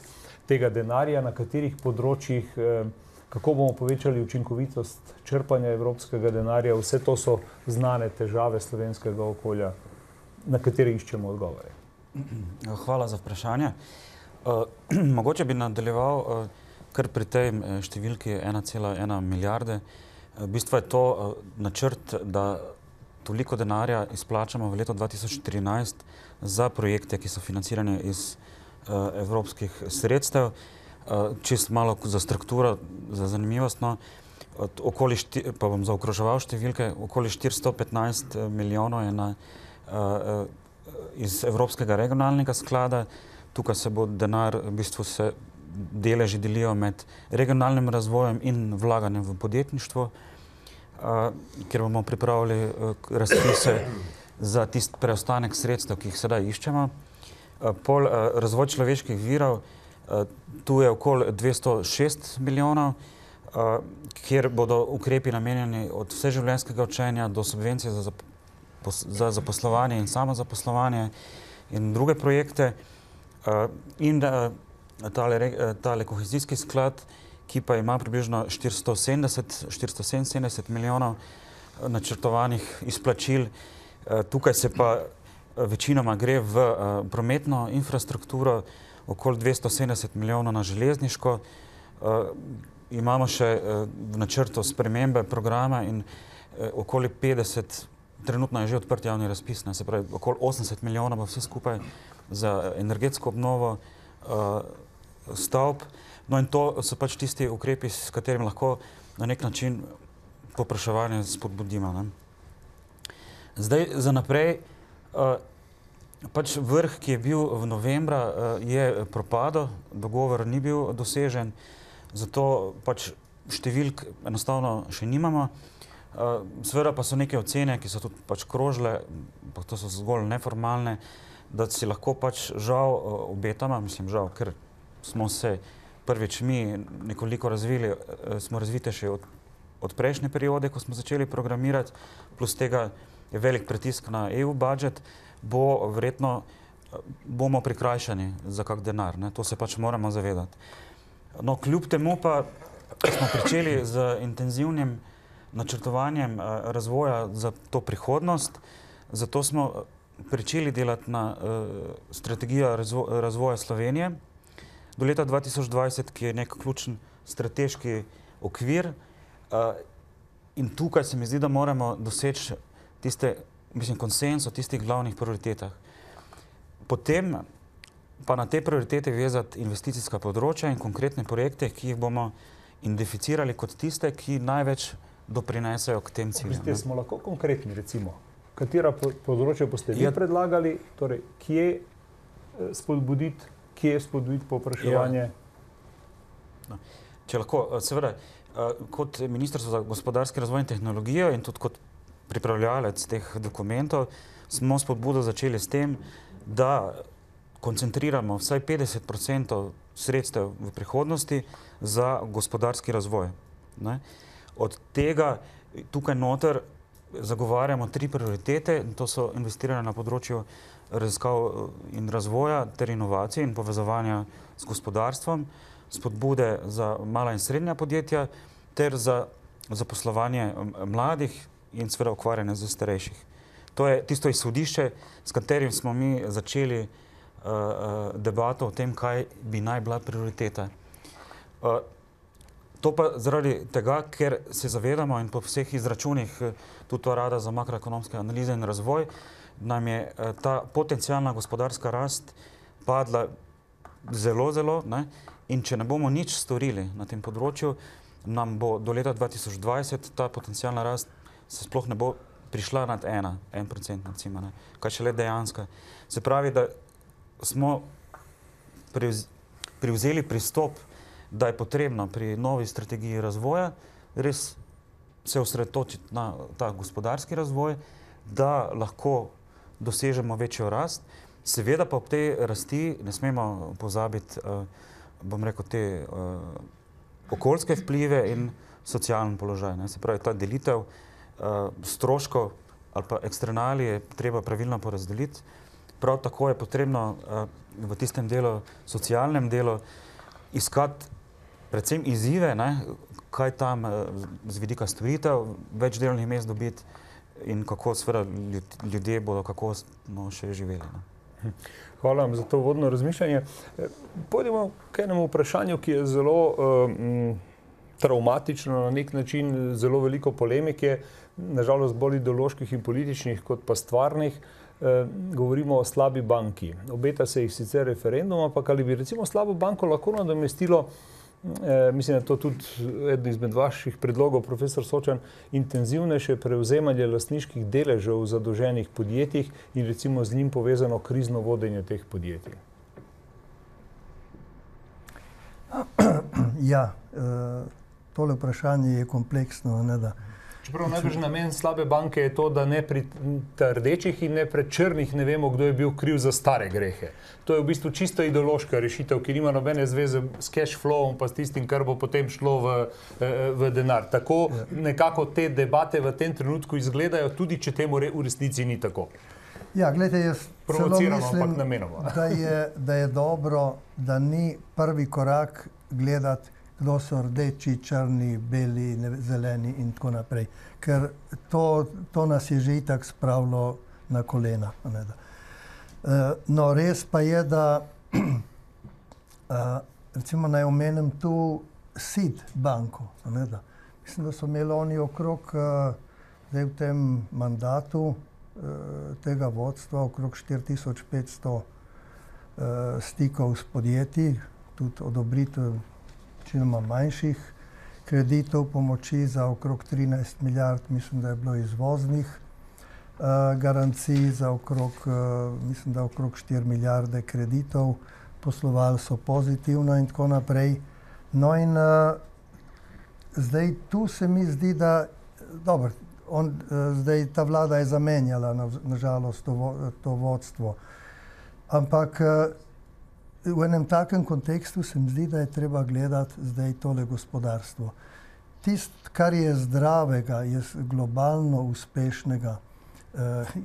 tega denarja, na katerih področjih, kako bomo povečali učinkovitost črpanja evropskega denarja. Vse to so znane težave slovenskega okolja, na katere iščemo odgovore. Hvala za vprašanje. Mogoče bi nadaljeval kar pri tej številki 1,1 milijarde. V bistvu je to načrt, da toliko denarja izplačamo v letu 2013 za projekte, ki so financirani iz evropskih sredstev. Čist malo za strukturo, za zanimivost, pa bom zaokroževal številke, okoli 415 milijonov je iz Evropskega regionalnega sklada. Tukaj se bo denar, v bistvu se deleži delijo med regionalnim razvojem in vlaganjem v podjetništvo, kjer bomo pripravili razpise za tisti preostanek sredstev, ki jih sedaj iščemo. Pol razvoj človeških virov, tu je okoli 206 milijonov, kjer bodo ukrepi namenjeni od vseživljenjskega učenja do subvencije za zaposlovanje in samozaposlovanje in druge projekte. In tale kohezijski sklad, ki pa ima približno 477 milijonov načrtovanih izplačil. Tukaj se pa večinoma gre v prometno infrastrukturo, okoli 270 milijonov na železniško. Imamo še v načrtu spremembe programa in okoli 50, trenutno je že odprt javni razpis, se pravi okoli 80 milijonov bo vse skupaj za energetsko obnovo stavb. No in to so pač tisti ukrepi, s katerimi lahko na nek način povpraševanje spodbudimo. Zdaj za naprej, pač vrh, ki je bil v novembra, je propadel, dogovor ni bil dosežen, zato pač številk enostavno še nimamo. Seveda pa so neke ocene, ki so tudi pač krožile, pa to so zgolj neformalne, da si lahko pač žal obetamo, mislim žal, ker smo se prvič mi nekoliko razvili, smo razvitejši od prejšnje periode, ko smo začeli programirati, plus tega je velik pritisk na EU budžet, verjetno bomo prikrajšani za kak denar, to se pač moramo zavedati. No, kljub temu pa smo pričeli z intenzivnim načrtovanjem razvoja za to prihodnost, zato smo pričeli delati na strategijo razvoja Slovenije do leta 2020, ki je nek ključen strateški okvir, in tukaj se mi zdi, da moramo doseči konsenz o tistih glavnih prioritetah. Potem pa na te prioritete vezati investicijska področja in konkretne projekte, ki jih bomo identificirali kot tiste, ki največ doprinesejo k tem ciljem. Smo lahko konkretni, recimo, katera področja boste vi predlagali, torej kje spodbuditi povpraševanje? Če lahko, seveda, kot Ministrstvo za gospodarski razvoj in tehnologijo in tudi kot pripravljalec teh dokumentov, smo spodbudo začeli s tem, da koncentriramo vsaj 50% sredstev v prihodnosti za gospodarski razvoj. Od tega tukaj noter zagovarjamo 3 prioritete, to so investiranja na področju raziskav in razvoja ter inovacij in povezovanja s gospodarstvom, spodbude za mala in srednja podjetja ter za zaposlovanje mladih in seveda ukvarjanje z starejših. To je tisto izhodišče, s katerim smo mi začeli debato o tem, kaj bi naj bila prioriteta. To pa zaradi tega, ker se zavedamo in po vseh izračunih tudi Urada za makroekonomske analize in razvoj, nam je ta potencijalna gospodarska rast padla zelo, In če ne bomo nič storili na tem področju, nam bo do leta 2020 ta potencijalna rast se sploh ne bo prišla nad 1%, recimo, ne. Kaj šele dejansko. Se pravi, da smo prevzeli pristop, da je potrebno pri novi strategiji razvoja res se osredotočiti na ta gospodarski razvoj, da lahko dosežemo večjo rast. Seveda pa ob tej rasti ne smemo pozabiti, bom rekel, te okoljske vplive in socialni položaj. Ne. Se pravi, ta delitev stroškov ali pa eksternalije treba pravilno porazdeliti. Prav tako je potrebno v tistem delu, socialnem delu, iskati predvsem izzive, ne, kaj tam z vidika storitev, več delovnih mest dobiti in kako seveda ljudje bodo kakovostno še živeli. Ne. Hvala vam za to uvodno razmišljanje. Pojdimo k enemu vprašanju, ki je zelo travmatično na nek način, zelo veliko polemike, nažalost bolj ideoloških in političnih kot pa stvarnih. Govorimo o slabi banki. Obeta se jih sicer referendum, ampak ali bi recimo slabo banko lahko nadomestilo, mislim, da je to tudi eden izmed vaših predlogov, profesor Sočan, intenzivnejše prevzemanje lastniških deležev v zadolženih podjetjih in recimo z njim povezano krizno vodenje teh podjetij? Ja, tole vprašanje je kompleksno, ne da. Čeprav najbrž namen slabe banke je to, da ne pri rdečih in ne pred črnih ne vemo, kdo je bil kriv za stare grehe. To je v bistvu čisto ideološka rešitev, ki nima nobene zveze s cash flowom pa s tistim, kar bo potem šlo v denar. Tako nekako te debate v tem trenutku izgledajo, tudi če temu v resnici ni tako. Ja, gledajte, jaz celo mislim, da je dobro, da ni prvi korak gledati, kdo so rdeči, črni, beli, zeleni in tako naprej. Ker to nas je že itak spravilo na kolena. No, res pa je, da recimo naj omenim tu SID banko. Mislim, da so imeli oni okrog zdaj v tem mandatu tega vodstva okrog 4500 stikov s podjetji, tudi odobritev večinoma manjših kreditov, pomoči za okrog 13 milijard, mislim, da je bilo izvoznih garancij za okrog, mislim, da okrog 4 milijarde kreditov, poslovali so pozitivno in tako naprej. No in zdaj tu se mi zdi, da dobro, zdaj ta vlada je zamenjala nažalost to vodstvo, ampak v enem takem kontekstu se mi zdi, da je treba gledati zdaj tole gospodarstvo. Tisto, kar je zdravega, je globalno uspešnega,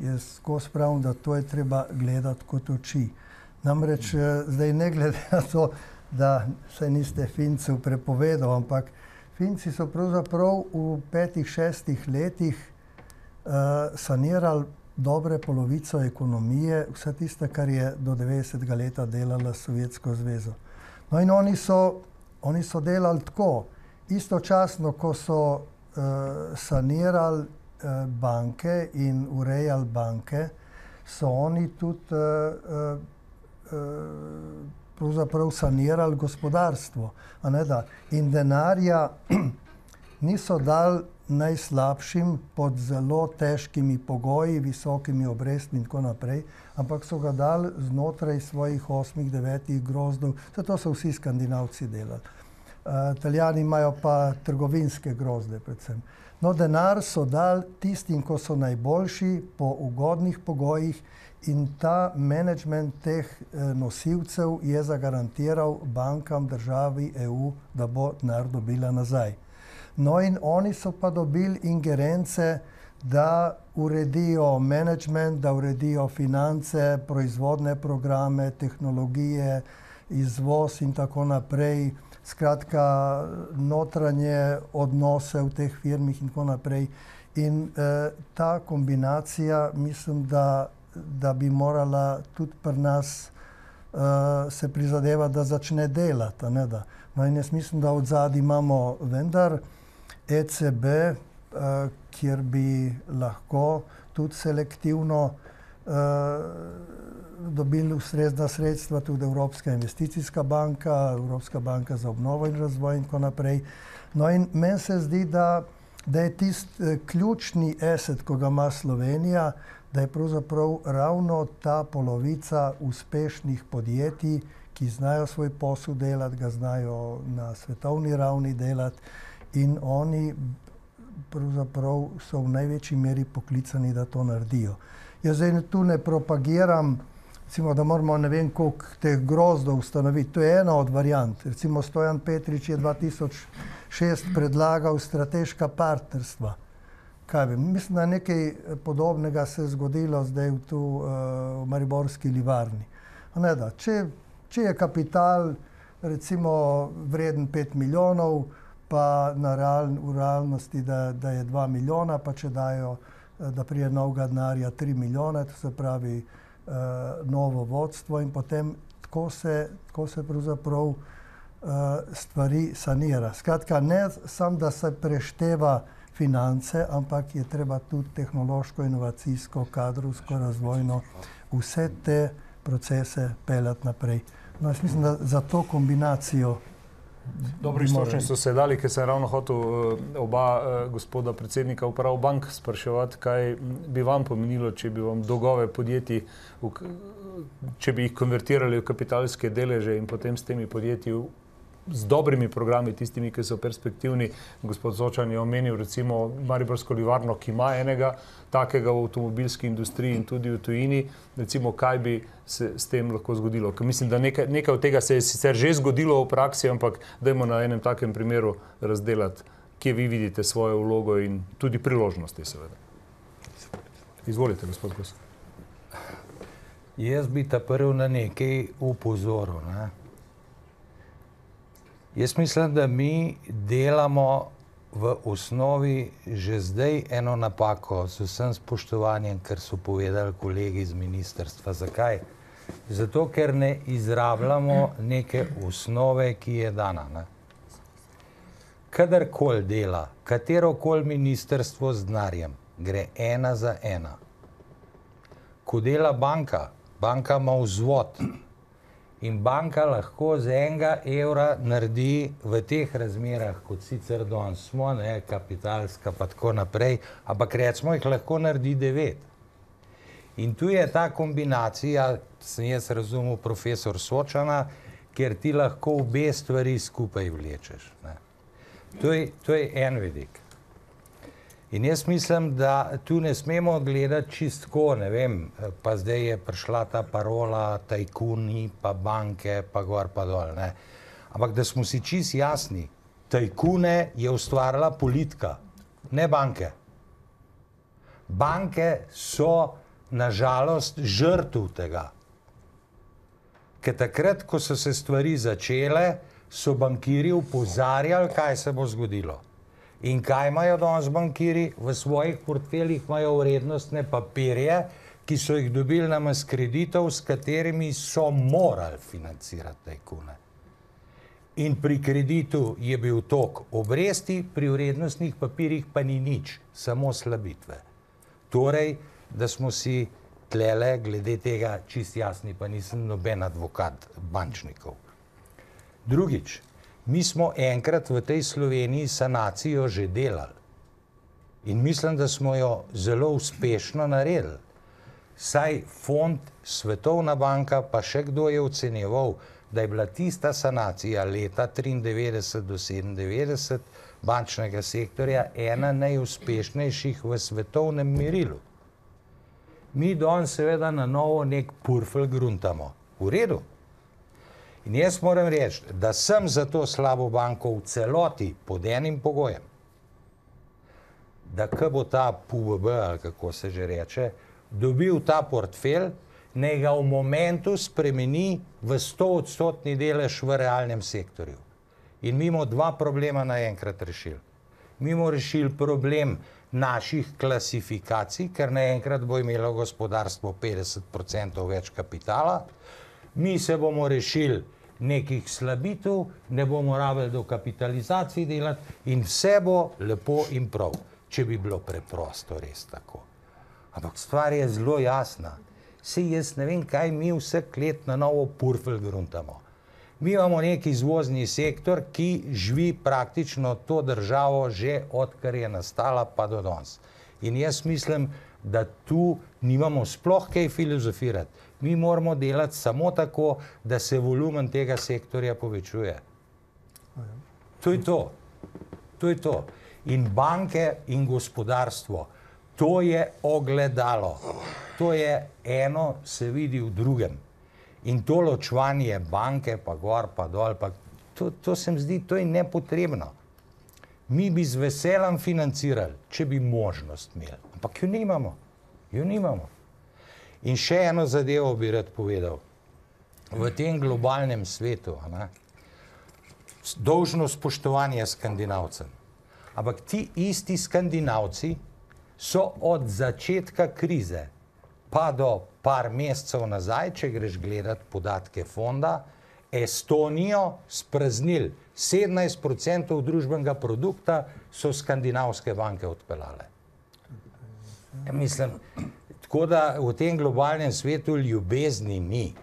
jaz skozi pravim, da to je treba gledati kot oči. Namreč zdaj ne glede na to, da se niste Fincev prepovedal, ampak Finci so pravzaprav v 5-6 letih sanirali dobre polovico ekonomije, vse tiste, kar je do 90. leta delala Sovjetsko zvezo. No in oni so delali tako, istočasno, ko so sanirali banke in urejali banke, so oni tudi pravzaprav sanirali gospodarstvo. In denarja niso dali najslabšim pod zelo težkimi pogoji, visokimi obrestmi in tako naprej, ampak so ga dali znotraj svojih 8-9 grozdov. To so vsi Skandinavci delali. Italijani imajo pa trgovinske grozde predvsem. No, denar so dali tistim, ko so najboljši, po ugodnih pogojih, in ta menedžment teh nosilcev je zagarantiral bankam, državi, EU, da bo denar dobila nazaj. No in oni so pa dobili ingerence, da uredijo menedžment, da uredijo finance, proizvodne programe, tehnologije, izvoz in tako naprej. Skratka, notranje odnose v teh firmih in tako naprej. In ta kombinacija, mislim, da bi morala tudi pri nas se prizadevati, da začne delati. No in jaz mislim, da od zadaj imamo vendar ECB, kjer bi lahko tudi selektivno dobili ustrezna sredstva, tudi Evropska investicijska banka, Evropska banka za obnovo in razvoj in tako naprej. No in meni se zdi, da je tisti ključni asset, ko ga ima Slovenija, da je pravzaprav ravno ta polovica uspešnih podjetij, ki znajo svoj posel delati, ga znajo na svetovni ravni delati in oni pravzaprav so v največji meri poklicani, da to naredijo. Jaz zdaj tu ne propagiram, recimo, da moramo ne vem koliko teh grozdov ustanoviti. To je ena od variant. Recimo Stojan Petrič je 2006 predlagal strateška partnerstva. Kaj vem, mislim, da nekaj podobnega se je zgodilo zdaj tu v Mariborski livarni. Ne da, če je kapital recimo vreden 5 milijonov, pa v realnosti, da je 2 milijona, pa če dajo, da prije novega denarja 3 milijone, to se pravi novo vodstvo in potem tako se pravzaprav stvari sanira. Skratka, ne samo, da se prešteva finance, ampak je treba tudi tehnološko, inovacijsko, kadrovsko, razvojno vse te procese peljati naprej. No, jaz mislim, da za to kombinacijo Dobri istočni so se dali, ker sem ravno hotel oba gospoda predsednika uprav bank spraševati, kaj bi vam pomenilo, če bi vam dolgove podjetij, če bi jih konvertirali v kapitalske deleže in potem s temi podjetji z dobrimi programi, tistimi, ki so perspektivni. Gospod Sočan je omenil recimo Mariborsko livarno, ki ima enega takega v avtomobilski industriji in tudi v tujini. Recimo, kaj bi se s tem lahko zgodilo? Ker mislim, da nekaj od tega se je sicer že zgodilo v praksi, ampak dajmo na enem takem primeru razdelati, kje vi vidite svojo vlogo in tudi priložnosti, seveda. Izvolite, gospod Kos. Jaz bi ta prvi na nekaj upozoril. Jaz mislim, da mi delamo v osnovi že zdaj eno napako z vsem spoštovanjem, kar so povedali kolegi iz ministrstva. Zakaj? Zato, ker ne izrabljamo neke osnove, ki je dana. Kadarkoli dela, katerokoli ministrstvo z denarjem, gre ena za ena. Ko dela banka, banka ima vzvod. In banka lahko z enega evra naredi v teh razmerah, kot sicer danes smo, kapitalska pa tako naprej, ampak recimo jih lahko naredi 9. In tu je ta kombinacija, sem jaz razumel profesor Sočana, kjer ti lahko obe stvari skupaj vlečeš. To je en vidik. In jaz mislim, da tu ne smemo gledati čistko, ne vem, pa zdaj je prišla ta parola tajkuni, pa banke, pa gor, pa dol, ne. Ampak da smo si čisto jasni, tajkune je ustvarila politika, ne banke. Banke so nažalost žrtev tega. Ker takrat, ko so se stvari začele, so bankirji opozarjali, kaj se bo zgodilo. In kaj imajo danes bankirji? V svojih portfeljih imajo vrednostne papirje, ki so jih dobili namaz kreditov, s katerimi so morali financirati tajkune. In pri kreditu je bil tok obresti, pri vrednostnih papirjih pa ni nič, samo slabitve. Torej, da smo si tlele glede tega čist jasni, pa nisem noben advokat bančnikov. Drugič, mi smo enkrat v tej Sloveniji sanacijo že delali. In mislim, da smo jo zelo uspešno naredili. Saj fond, Svetovna banka, pa še kdo je ocenjeval, da je bila tista sanacija leta 1993 do 1997 bančnega sektorja ena najuspešnejših v svetovnem merilu. Mi danes seveda na novo nek purfelj gruntamo. V redu. In jaz moram reči, da sem za to slabo banko v celoti pod enim pogojem, da ko bo ta PUBB, ali kako se že reče, dobil ta portfelj, naj ga v momentu spremeni v 100% delež v realnem sektorju. In mi bomo dva problema naenkrat rešili. Mi bomo rešili problem naših klasifikacij, ker naenkrat bo imelo gospodarstvo 50% več kapitala, mi se bomo rešili nekih slabitev, ne bomo rabili do kapitalizacij delati in vse bo lepo in prav, če bi bilo preprosto res tako. Ampak stvar je zelo jasna. Saj jaz ne vem, kaj mi vsak let na novo purfelj gruntamo. Mi imamo nek izvozni sektor, ki živi praktično to državo že odkar je nastala pa do danes. In jaz mislim, da tu nimamo sploh kaj filozofirati. Mi moramo delati samo tako, da se volumen tega sektorja povečuje. To je to. To je to. In banke in gospodarstvo, to je ogledalo. To je eno, se vidi v drugem. In to ločevanje banke, pa gor, pa dol, pa to se mi zdi, to je nepotrebno. Mi bi z veseljem financirali, če bi možnost imeli. Ampak jo nimamo. Jo nimamo. In še eno zadevo bi rad povedal. V tem globalnem svetu, dolžno spoštovanje Skandinavcem. Ampak ti isti Skandinavci so od začetka krize pa do par mesecev nazaj, če greš gledati podatke fonda, Estonijo spraznili. 17% družbenega produkta so skandinavske banke odpeljale. Mislim, tako da v tem globalnem svetu ljubezni ni.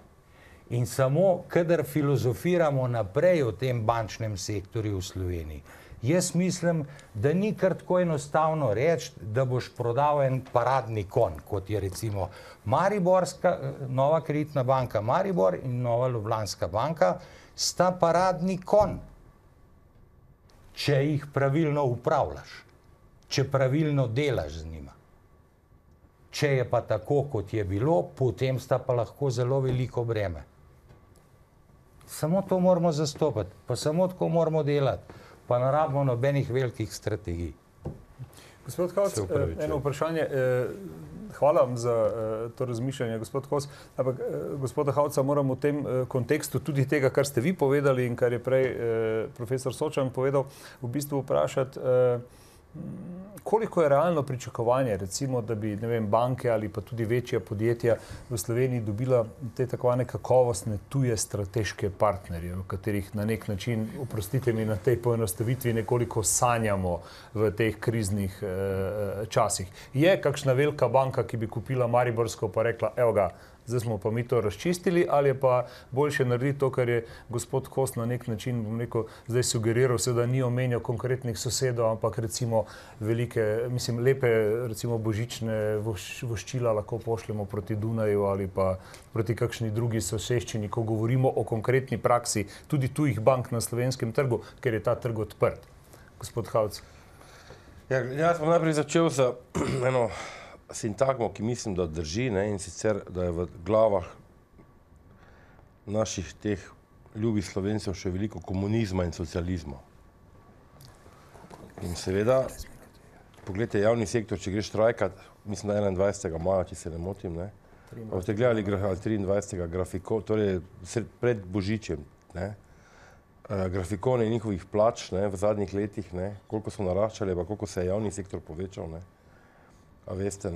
In samo, kadar filozofiramo naprej o tem bančnem sektorju v Sloveniji, jaz mislim, da ni kar tako enostavno reči, da boš prodal en paradni konj, kot je recimo Mariborska, Nova kreditna banka Maribor in Nova Ljubljanska banka, sta paradni konj, če jih pravilno upravljaš, če pravilno delaš z njima. Če je pa tako, kot je bilo, potem sta pa lahko zelo veliko breme. Samo to moramo zastopati, pa samo tako moramo delati. Pa ne rabimo nobenih velikih strategij. Gospod Kos, eno vprašanje. Hvala vam za to razmišljanje, gospod Kos. Ampak gospoda Hauca moram v tem kontekstu tudi tega, kar ste vi povedali in kar je prej profesor Sočan povedal, v bistvu vprašati, koliko je realno pričakovanje, recimo, da bi, ne vem, banke ali pa tudi večja podjetja v Sloveniji dobila te takovane kakovostne tuje strateške partnerje, v katerih na nek način, oprostite mi, na tej poenostavitvi nekoliko sanjamo v teh kriznih časih. Je kakšna velika banka, ki bi kupila Mariborsko pa rekla, evo ga, zdaj smo pa mi to razčistili, ali je pa boljše narediti to, kar je gospod Kos na nek način, bom rekel, zdaj sugeriral se, da ni omenjal konkretnih sosedov, ampak recimo velike, mislim, lepe, recimo božične voščila lahko pošljemo proti Dunaju ali pa proti kakšni drugi soseščini, ko govorimo o konkretni praksi tudi tujih bank na slovenskem trgu, ker je ta trg odprt. Gospod Hauc. Ja, jaz bom najprej začel z eno sintagmo, ki mislim, da drži, in sicer, da je v glavah naših teh ljubih Slovencev še veliko komunizma in socializma. In seveda, pogledajte javni sektor, če greš trajkat, mislim, da 21. maja, če se ne motim, boste gledali 23. grafiko, torej pred Božičem, grafikone njihovih plač v zadnjih letih, koliko so naraščali, pa koliko se je javni sektor povečal, A veste,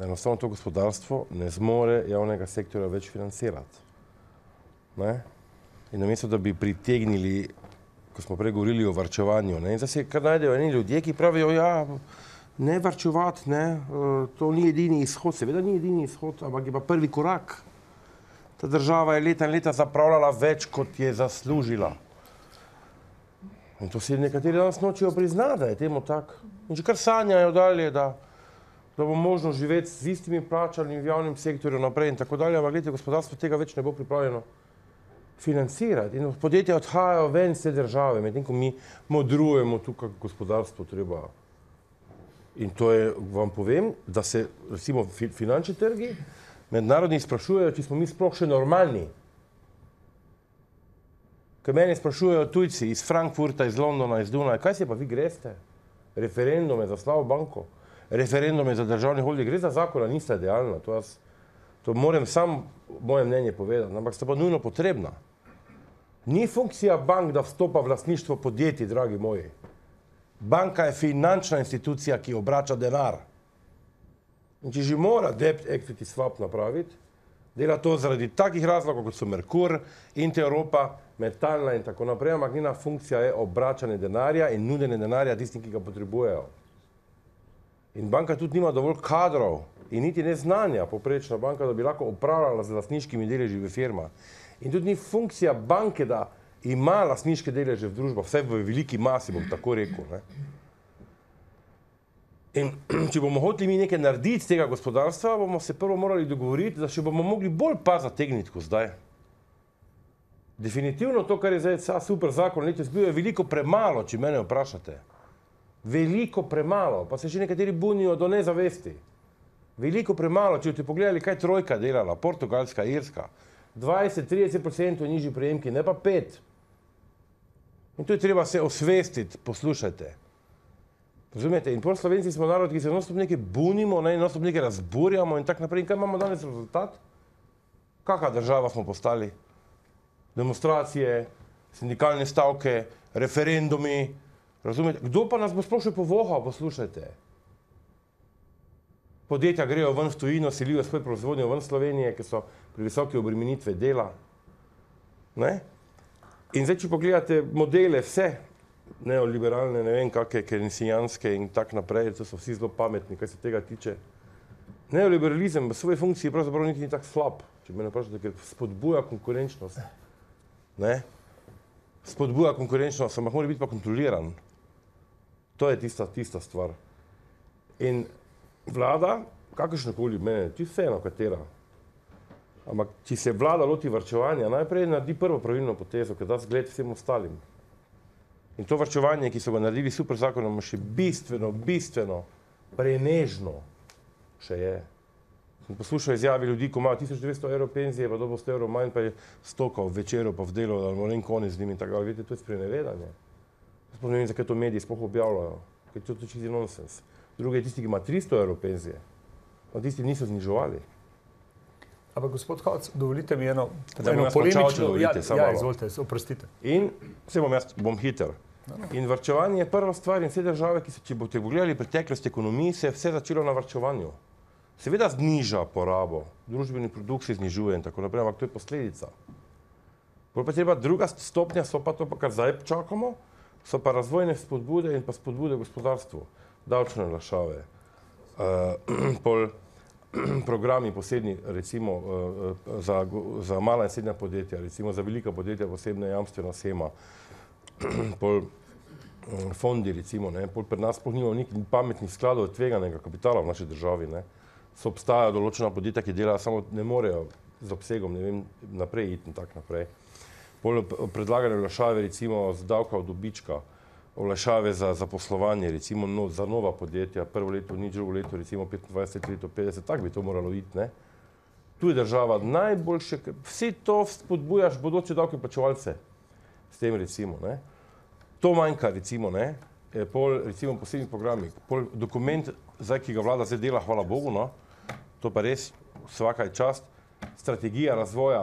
enostavno to gospodarstvo ne zmore javnega sektorja več financirati. In namesto, da bi pritegnili, ko smo prej govorili o varčevanju, in zdaj se kar najdejo eni ljudje, ki pravijo, ja, ne varčevati, to ni edini izhod, seveda ni edini izhod, ampak je pa prvi korak. Ta država je leta in leta zapravljala več, kot je zaslužila. In to si nekateri danes nočejo priznati, da je temu tak. In že kar sanjajo dalje, da bo možno živeti z istimi plačami v javnem sektorju naprej in tako dalje, ampak gledajte, gospodarstvo tega več ne bo pripravljeno financirati. In podjetja odhajajo ven iz te države, medtem ko mi modrujemo tukaj gospodarstvo treba. In to je, vam povem, da se, recimo, finančni trgi mednarodni sprašujejo, če smo mi sploh še normalni. Ker mene sprašujejo tujci iz Frankfurta, iz Londona, iz Dunaja, kaj se pa vi greste? Referendume za slabo banko. Referendume za državni holding, gre za zakona, nista idealna, to moram sam moje mnenje povedati, ampak sta pa nujno potrebna. Ni funkcija bank, da vstopa v lastništvo podjetij, dragi moji. Banka je finančna institucija, ki obrača denar. In če že mora debt equity swap napraviti, dela to zaradi takih razlogov, kot so Merkur, Intereuropa, Metalna in tako naprej, ampak njena funkcija je obračanje denarja in nudenje denarja tistim, ki ga potrebujejo. In banka tudi nima dovolj kadrov in niti ne znanja, poprečna banka, da bi lahko upravljala z lastniškimi deleži v firmah. In tudi ni funkcija banke, da ima lastniške deleže v družbah, vse v veliki masi, bom tako rekel. Ne. In če bomo hoteli mi nekaj narediti z tega gospodarstva, bomo se prvo morali dogovoriti, da še bomo mogli bolj pa zategniti kot zdaj. Definitivno to, kar je zdaj super zakon, letos bil je veliko premalo, če mene vprašate. Veliko premalo, pa se še nekateri bunijo do nezavesti. Veliko premalo, če boste pogledali, kaj trojka delala, Portugalska, Irska. 20-30% nižji prejemki, ne pa 5%. In to je treba se osvestiti, poslušajte. Razumete? In pol Slovenci smo narod, ki se non-stop nekaj bunimo, non-stop nekaj razburjamo in tak naprej. In kaj imamo danes rezultat? Kakšna država smo postali? Demonstracije, sindikalne stavke, referendumi. Razumete? Kdo pa nas bo sploh še povohal, poslušajte? Podjetja grejo ven v tujino, selijo svoj proizvodnjo ven Slovenije, ki so pri visoki obremenitve dela. Ne? In zdaj, če pogledate modele, vse neoliberalne, ne vem kakve, keynesijanske in tak naprej, to so vsi zelo pametni, kaj se tega tiče. Neoliberalizem v svoji funkciji pravzaprav niti ni tak slab, če me vprašate, ker spodbuja konkurenčnost. Ne? Spodbuja konkurenčnost, ampak mora biti pa kontroliran. To je tista stvar. In vlada, kakršnokoli mene, ti vseeno katera, ampak če se vlada loti varčevanja, najprej naredi prvo pravilno potezo, ker da zgled vsem ostalim. In to varčevanje, ki so ga naredili super zakonom, še bistveno prenežno še je. Sem poslušal izjave ljudi, ko imajo 1200 evrov penzije, pa dobo 100 evrov manj, pa je stokal v večeru, pa v delo, da bomo len konec z njimi in tako. Vidite, to je sprenevedanje. Sploh ne vem, zakaj to mediji sploh objavljajo, ker to je čisti nonsens. Drugi je tisti, ki ima 300 evrov penzije, pa tisti niso znižovali. Ampak gospod Hauc, dovolite mi eno polemično, izvolite, oprostite. In vse bom hiter. In varčevanje je prva stvar in vse države, ki se, če boste pogledali preteklost ekonomiji, se je vse začelo na varčevanju. Seveda zniža porabo, družbeni produkt se znižuje in tako naprej, ampak to je posledica. Potem pa treba druga stopnja, so pa to, kar zdaj čakamo, so pa razvojne spodbude in pa spodbude gospodarstvu, davčne olajšave, programi posebni, recimo za mala in srednja podjetja, recimo za velika podjetja posebne jamstvena shema, pol fondi, recimo, ne, pol pri nas sploh nimamo nekih pametnih skladov tveganega kapitala v naši državi, ne. So obstajajo določena podjetja, ki delajo, samo ne morejo z obsegom, ne vem, naprej iti in tak naprej. Pol predlagane olajšave, recimo z davka od dobička, olajšave za zaposlovanje, recimo za nova podjetja, prvo leto nič, drugo leto recimo 25, leto 50, tako bi to moralo iti, ne. Tu je država najboljše, vse to spodbujaš bodoče davkoplačevalce s tem recimo, ne. To manjka recimo, ne, pol recimo posebnih programih, pol dokument, zdaj, ki ga vlada zdaj dela, hvala Bogu, no, to pa res vsaka je čast, strategija razvoja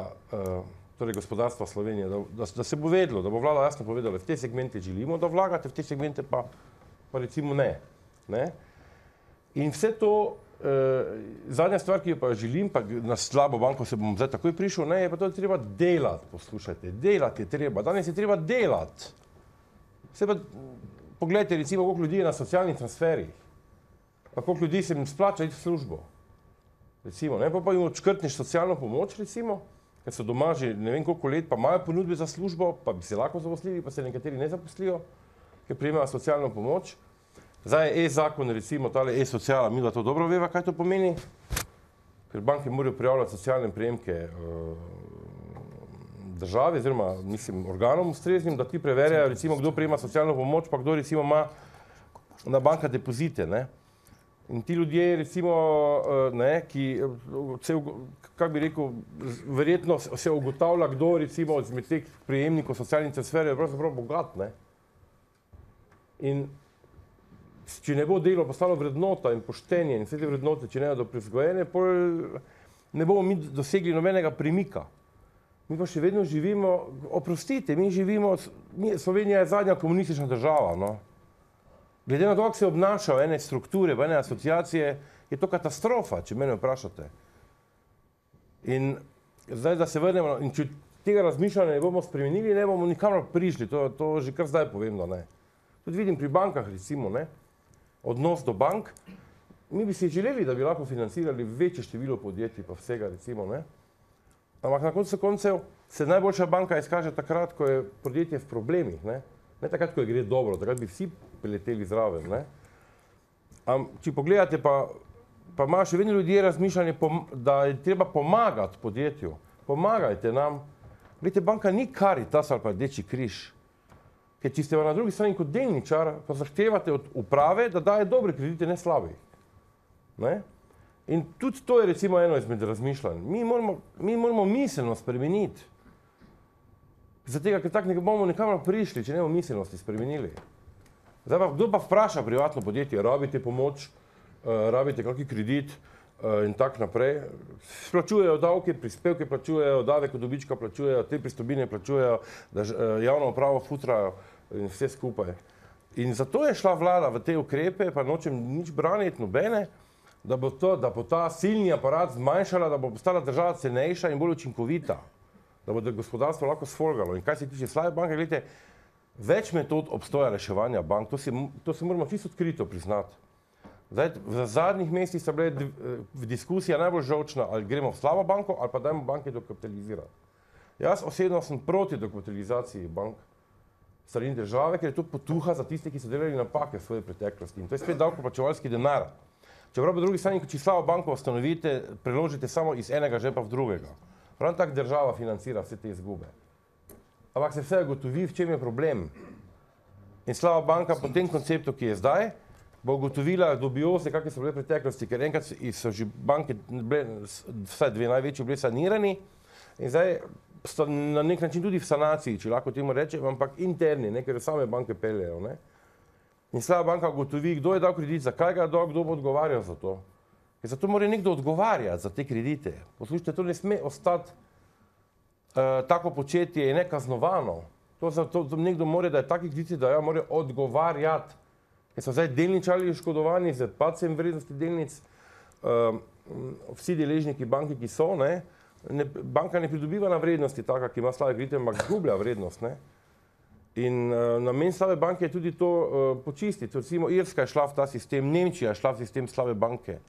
torej gospodarstva Slovenije, da se bo vedelo, da bo vlada jasno povedala, v te segmente želimo, da vlagate, v te segmente pa recimo ne. In vse to, zadnja stvar, ki jo pa želim, pa na slabo banko se bom zdaj takoj prišel, ne, je pa to, da treba delati, poslušajte, delati je treba, danes je treba delati. Vse pa, pogledajte recimo, koliko ljudi je na socialnih transferih, pa koliko ljudi se jim splača iti v službo. Recimo, ne, pa jim odškrtniš socialno pomoč, recimo, ker so doma že ne vem koliko let, pa imajo ponudbe za službo, pa bi se lahko zaposlili, pa se nekateri ne zaposlijo, ker prejemajo socialno pomoč. Zdaj je e-zakon, recimo, tale e-sociala, mi da to dobro veva, kaj to pomeni, ker banke morajo prijavljati socialne prejemke državi, oziroma, mislim, organom ustreznim, da ti preverjajo, recimo, kdo prejema socialno pomoč, pa kdo, recimo, ima na banka depozite, ne. In ti ljudje, recimo, ne, ki, kako bi rekel, verjetno se ugotavlja, kdo, recimo, izmed teh prejemnikov socialnih transferjev je pravzaprav bogat, ne. In če ne bo delo postalo vrednota in poštenje in vse te vrednote, če ne bodo privzgojene, ne bomo mi dosegli nobenega premika. Mi pa še vedno živimo, oprostite, Slovenija je zadnja komunistična država, no. Glede na to, kako se obnašajo ene strukture, ene asociacije, je to katastrofa, če mene vprašate. In zdaj, da se vrnemo, in če tega razmišljanja ne bomo spremenili, ne bomo nikamor prišli, to že kar zdaj povem, da ne. Tudi vidim pri bankah, recimo, ne, odnos do bank, mi bi si želeli, da bi lahko financirali večje število podjetij, pa vsega recimo, ne. Ampak na koncu koncev se najboljša banka izkaže takrat, ko je podjetje v problemih, ne. Ne takrat, ko je gre dobro, takrat bi vsi prileteli zraven, ne. Če pogledate, pa imajo še vedno ljudje razmišljanje, da je treba pomagati podjetju. Pomagajte nam. Glejte, banka ni Karitas ali pa Rdeči križ. Ker če ste na drugi strani kot delničar, pa zahtevate od uprave, da daje dobre kredite, ne slabih. Ne? In tudi to je recimo eno izmed razmišljanj. Mi moramo miselnost spremeniti. Zato, ker tako ne bomo nikamor prišli, če ne bomo miselnosti spremenili. Zdaj pa, kdo pa vpraša privatno podjetje, rabite pomoč, rabite kakšen kredit in tak naprej. Plačujejo davke, prispevke plačujejo, davek od dobička plačujejo, te pristojbine plačujejo, da javno upravo futrajo in vse skupaj. In zato je šla vlada v te ukrepe, pa nočem nič braniti nobene, da bo ta silni aparat zmanjšala, da bo postala država cenejša in bolj učinkovita, da bo gospodarstvo lahko sfolgalo. In kaj se tiče slabe banke, gledajte, več metod obstoja reševanja bank, to se moramo čisto odkrito priznati. Zdaj, v zadnjih mesecih sta bile v diskusiji najbolj žolčna, ali gremo v slabo banko, ali pa dajmo banke dokapitalizirati. Jaz osebno sem proti dokapitalizaciji bank strani države, ker je to potuha za tiste, ki so delali napake v svoji preteklosti. In to je spet davkoplačevalski denar. Čeprav po drugi strani, če slabo banko ustanovite, preložite samo iz enega žepa v drugega. Prav tako država financira vse te izgube. Ampak se vse ugotovi, v čem je problem. In slaba banka po tem konceptu, ki je zdaj, bo ugotovila dubioze, kakve so bile v preteklosti, ker enkrat so že banke, vsaj dve največji, bile sanirani in zdaj so na nek način tudi v sanaciji, če lahko temu rečem, ampak interni, ker same banke peljejo. Ne? In slaba banka ugotovi, kdo je dal kredit, zakaj ga je dal, kdo bo odgovarjal za to. Ker zato mora nekdo odgovarjati za te kredite. Poslušajte, to ne sme ostati tako početje je nekaznovano. To nekdo mora, da je takih kreditov, da mora odgovarjati. Ker so zdaj delničarji oškodovani z padcem vrednosti delnic, vsi deležniki banke, ki so, banka ne pridobiva na vrednosti taka, ki ima slabe kredite, ampak izgublja vrednost. Ne? In namen slabe banke je tudi to počistiti. Recimo Irska je šla v ta sistem, Nemčija je šla v sistem slabe banke.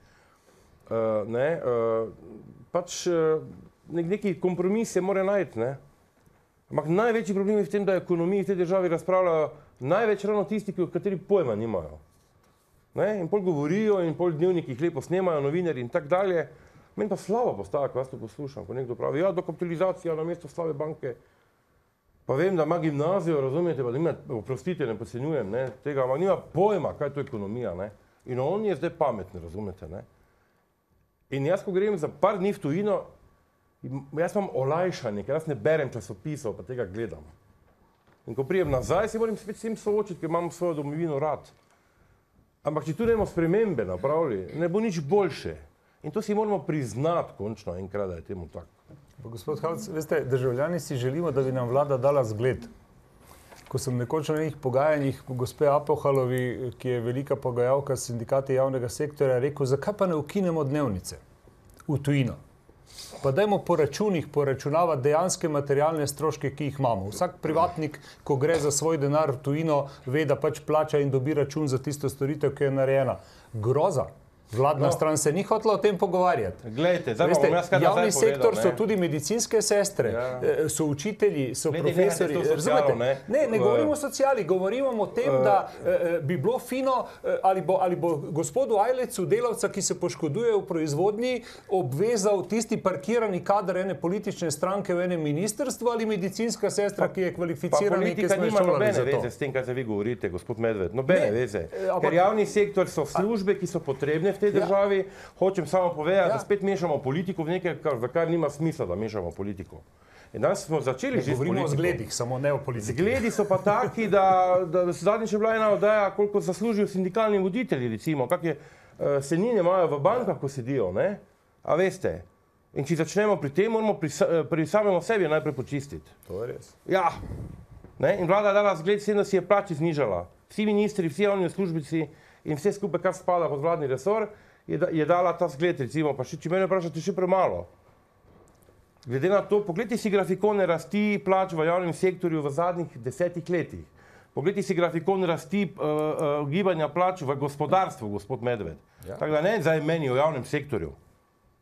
Neki kompromis se mora najti. Ne? Ampak največji problem je v tem, da ekonomiji v tej državi razpravljajo največ ravno tisti, kateri pojma nimajo. Ne? In pol govorijo in pol dnevniki jih lepo snemajo, novinarji in tak dalje. Meni pa slabo postaja, ko jaz to poslušam, ko nekdo pravi, ja, dokapitalizacija na mesto slabe banke. Pa vem, da ima gimnazijo, razumete, pa da ima, oprostite, ne podcenjujem, tega, ampak nima pojma, kaj je to ekonomija. Ne? In on je zdaj pametni, razumete. Ne? In jaz, ko grem za par dni v tujino, jaz imam olajšanje, ker jaz ne berem časopisov, pa tega gledam. In ko prijem nazaj, se moram spet s tem soočiti, ker imam svojo domovino rad. Ampak če tu ne bomo spremembe napravili, ne bo nič boljše. In to si moramo priznati končno enkrat, da je temu tako. Gospod Halc, veste, državljani si želimo, da bi nam vlada dala zgled. Ko sem nekoč na nekih pogajanjih gospe Apohalovi, ki je velika pogajalka sindikata javnega sektorja, rekel, zakaj pa ne ukinemo dnevnice v tujino? Pa dajmo po računih poračunavati dejanske materialne stroške, ki jih imamo. Vsak privatnik, ko gre za svoj denar v tujino, ve, da pač plača in dobi račun za tisto storitev, ki je narejena. Groza. Vladna stran se ni hotela o tem pogovarjati. Glejte, veste, javni sektor so tudi medicinske sestre, so učitelji, so profesori. Ne govorimo o sociali, govorimo o tem, da bi bilo fino, ali bo gospodu Ajlecu, delavca, ki se poškoduje v proizvodnji, obvezal tisti parkirani kader ene politične stranke v enem ministrstvu ali medicinska sestra, ki je kvalificirana in ki smo jo šolali za to. Politika nima nobene veze s tem, kaj se vi govorite, gospod Medved. Nobene veze. Ker javni sektor so službe, ki so potrebne v tej državi, hočem samo povedati, da spet mešamo politiko v nekaj, za kar nima smisla, da mešamo politiko. In danes smo začeli že s politiko. Govorimo o zgledih, samo ne o politiki. Zgledi so pa taki, da zadnjič je bila ena oddaja, koliko zaslužijo sindikalni voditelji, recimo, kakšne senine imajo v bankah, ko sedijo, ne? A veste? In če začnemo pri tem, moramo pri samem sebi najprej počistiti. To je res. Ja. Ne? In vlada dala zgled s tem, da si je plači znižala. Vsi ministri, vsi javni uslužbenci in vse skupaj, kar spada pod vladni resor, je dala ta zgled, recimo, pa če mene vprašate, še premalo. Glede na to, pogledajte si grafikone rasti plač v javnem sektorju v zadnjih 10 letih. Poglejte si grafikon rasti gibanja plač v gospodarstvu, gospod Medved. Tako da ne zdaj meni o javnem sektorju.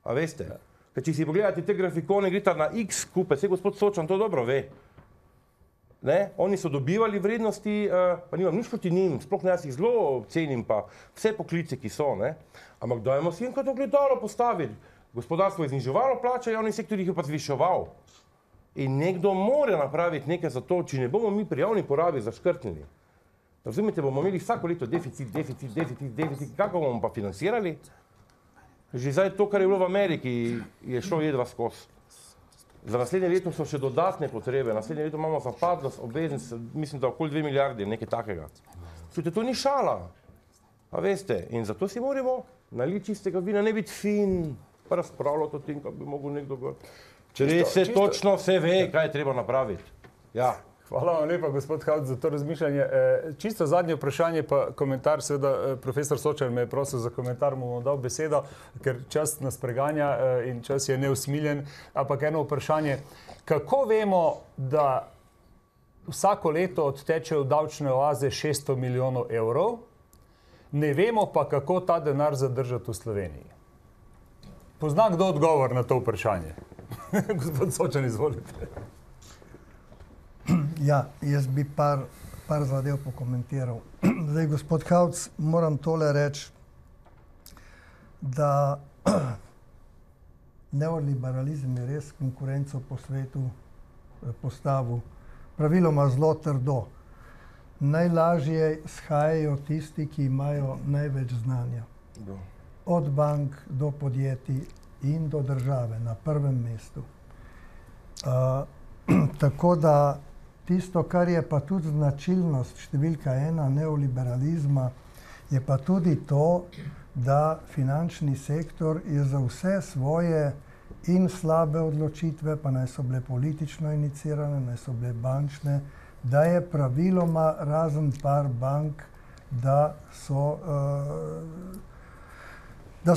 A veste? Ker če si pogledate te grafikone, grita na X skupe, saj gospod Sočan to dobro ve. Ne? Oni so dobivali vrednosti, pa nimam nič proti njim, sploh ne, jaz jih zelo cenim, pa vse poklice, ki so, ne? Ampak dajmo si enkrat ogledalo postaviti. Gospodarstvo je zniževalo plače, javni sektor jih je pa zviševal. In nekdo mora napraviti nekaj za to, če ne bomo mi pri javni porabi zaškrtnili. Razumete, bomo imeli vsako leto deficit, kako bomo pa financirali? Že zdaj to, kar je bilo v Ameriki, je šlo jedva skozi. Za naslednje leto so še dodatne potrebe, naslednje leto imamo zapadlost obveznic, mislim, da okoli 2 milijarde, nekaj takega. Čujte, to ni šala, a veste, in zato si moramo naliti čistega vina, ne biti fin, pa razpravljati o tem, kako bi mogel nekdo govoriti. Če se točno vse ve, kaj je treba napraviti. Ja. Hvala vam lepa, gospod Havc, za to razmišljanje. Čisto zadnje vprašanje, pa komentar, seveda profesor Sočan me je prosil za komentar, mu bom dal besedo, ker čas nas preganja in čas je neusmiljen, ampak eno vprašanje. Kako vemo, da vsako leto odteče v davčne oaze 600 milijonov evrov, ne vemo pa, kako ta denar zadržati v Sloveniji? Pozna kdo odgovor na to vprašanje? Gospod Sočan, izvolite. Ja, jaz bi par zadev pokomentiral. Zdaj, gospod Havc, moram tole reči, da neoliberalizem je res konkurenco po svetu postavil praviloma zelo trdo. Najlažje shajajo tisti, ki imajo največ znanja. Od bank do podjetij in do države na prvem mestu. Tako da tisto, kar je pa tudi značilnost številka 1 neoliberalizma, je pa tudi to, da finančni sektor je za vse svoje in slabe odločitve, pa naj so bile politično inicirane, naj so bile bančne, da je praviloma razen par bank, da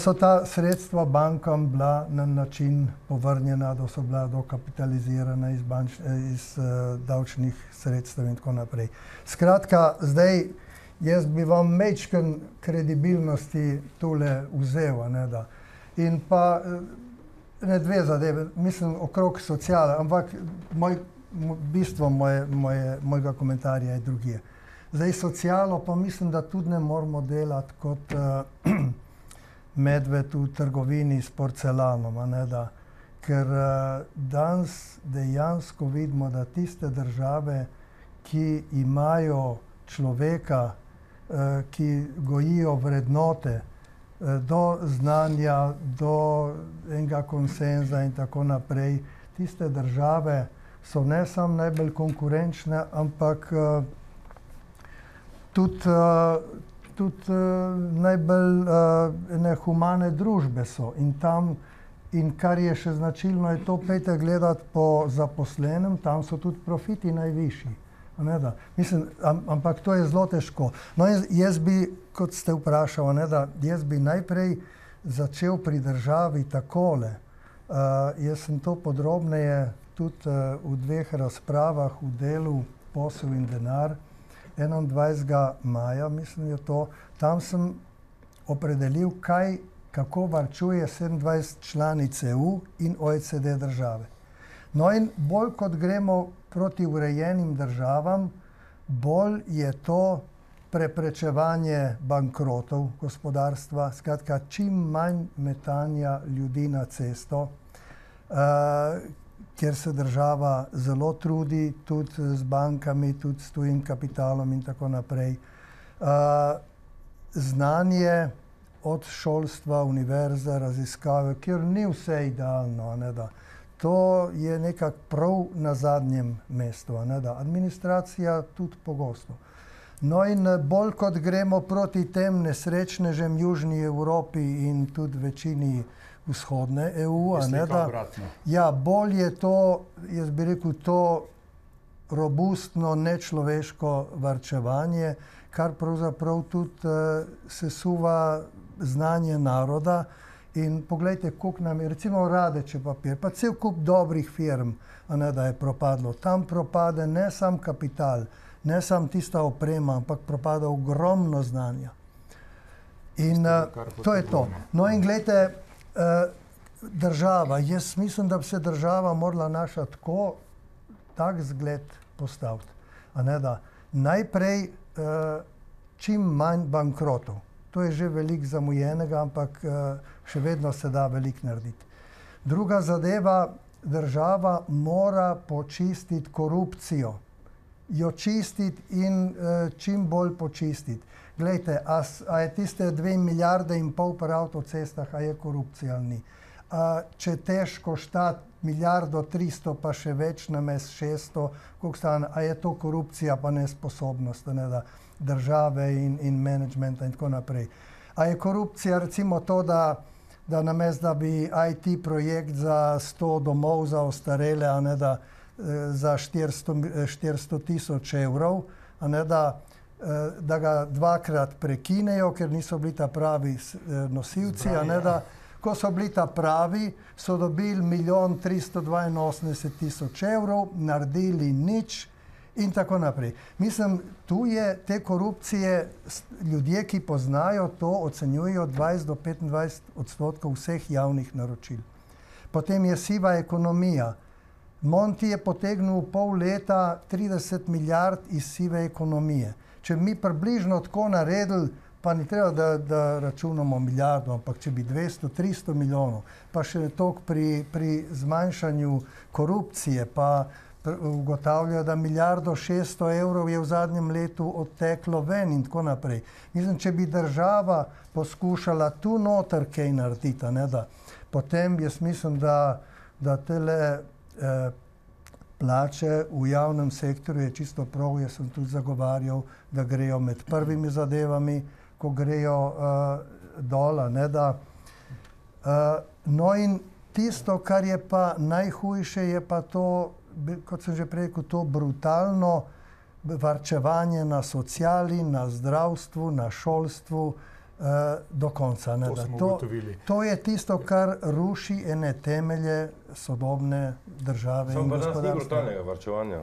so ta sredstva bankam bila na način povrnjena, da so bila dokapitalizirana iz davčnih sredstev in tako naprej. Skratka, zdaj jaz bi vam majčken kredibilnosti tule vzel, ne da. In pa ne dve zadeve, mislim okrog sociale, ampak bistvo mojega komentarja je drugje. Zdaj socialo pa mislim, da tudi ne moramo delati kot medved v trgovini s porcelanom, ker danes dejansko vidimo, da tiste države, ki imajo človeka, ki gojijo vrednote, do znanja, do enega konsenza in tako naprej, tiste države so ne samo najbolj konkurenčne, ampak tudi najbolj humane družbe so. In kar je še značilno, je to, pejte gledati po zaposlenem, tam so tudi profiti najvišji. Mislim, ampak to je zelo težko. No, jaz bi, kot ste vprašali, jaz bi najprej začel pri državi takole. Jaz sem to podrobneje tudi v dveh razpravah v delu Posel in denar, 21. maja, mislim, je to, tam sem opredelil, kako varčuje 27 članic EU in OECD države. No in bolj kot gremo proti urejenim državam, bolj je to preprečevanje bankrotov gospodarstva, skratka, čim manj metanja ljudi na cesto, kjer se država zelo trudi, tudi z bankami, tudi s tujim kapitalom in tako naprej. Znanje od šolstva, univerze, raziskave, kjer ni vse idealno, to je nekako prav na zadnjem mestu, administracija tudi pogosto. No in bolj kot gremo proti tem nesrečnežem Južni Evropi in tudi večini vzhodne EU, ja, bolj je to, jaz bi rekel, to robustno, nečloveško varčevanje, kar pravzaprav tudi sesuva znanje naroda. In poglejte, koliko nam je, recimo Radeče papir, pa cel kup dobrih firm, da je propadlo. Tam propade ne sam kapital, ne samo tista oprema, ampak propada ogromno znanja. In to je to. No in gledajte, država, jaz mislim, da bi se država morala naša tak zgled postaviti. A ne da najprej čim manj bankrotov. To je že veliko zamujenega, ampak še vedno se da veliko narediti. Druga zadeva, država mora počistiti korupcijo. Jo čistiti in čim bolj počistiti. Glejte, a je tiste 2,5 milijarde pri avtocestah, a je korupcija ali ni? Če težko štati 1,3 milijarde, pa še več namesto 600, koliko stane, a je to korupcija pa nesposobnost, ne, da države in menedžmenta in tako naprej. A je korupcija recimo to, da namesto da bi IT projekt za 100 domov za ostarele, a ne da za 400.000 evrov, a ne da ga dvakrat prekinejo, ker niso bili ta pravi nosilci, a ne da ko so bili ta pravi, so dobili 1.382.000 evrov, naredili nič in tako naprej. Mislim, tu je te korupcije, ljudje, ki poznajo to, ocenjujejo 20 do 25% vseh javnih naročil. Potem je siva ekonomija. Monti je potegnil pol leta 30 milijard iz sive ekonomije. Če bi mi približno tako naredili, pa ni treba, da računamo milijardo, ampak če bi 200-300 milijonov, pa še toliko pri zmanjšanju korupcije, pa ugotavljajo, da 1.600 evrov je v zadnjem letu odteklo ven in tako naprej. Mislim, če bi država poskušala tu noter kaj narediti, ne, da potem jaz mislim, da tele plače v javnem sektorju je čisto prav, jaz sem tudi zagovarjal, da grejo med prvimi zadevami, ko grejo dola, ne da. No in tisto, kar je pa najhujše, je pa to, kot sem že prej rekel, to brutalno varčevanje na sociali, na zdravstvu, na šolstvu do konca. Ne, to je tisto, kar ruši ene temelje sodobne države in gospodarstva. Samo pa nas ni brutalnega varčevanja.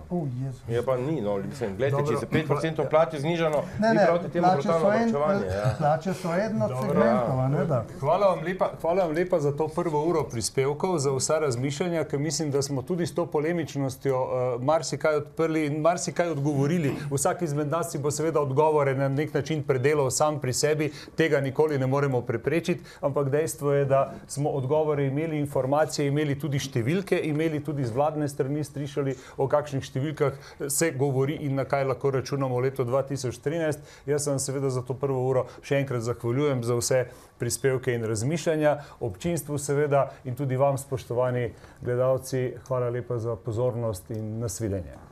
Je pa ni, no, mislim, gledajte, če se 5% plače znižano, ni pravite temu brutalno varčevanje. Plače so eno od segmentov, ne da. Hvala vam lepa za to prvo uro prispevkov, za vsa razmišljanja, ker mislim, da smo tudi s to polemičnostjo marsikaj odprli in marsikaj odgovorili. Vsak izmed nas si bo seveda odgovore na nek način predelal sam pri sebi, tega nikoli ne moremo preprečiti, ampak dejstvo je, da smo odgovore imeli, informacije imeli, tudi številke imeli, tudi z vladne strani slišali, o kakšnih številkah se govori in na kaj lahko računamo v letu 2013. Jaz sem seveda za to prvo uro še enkrat zahvaljujem za vse prispevke in razmišljanja, občinstvu seveda in tudi vam, spoštovani gledalci, hvala lepa za pozornost in nasvidenje.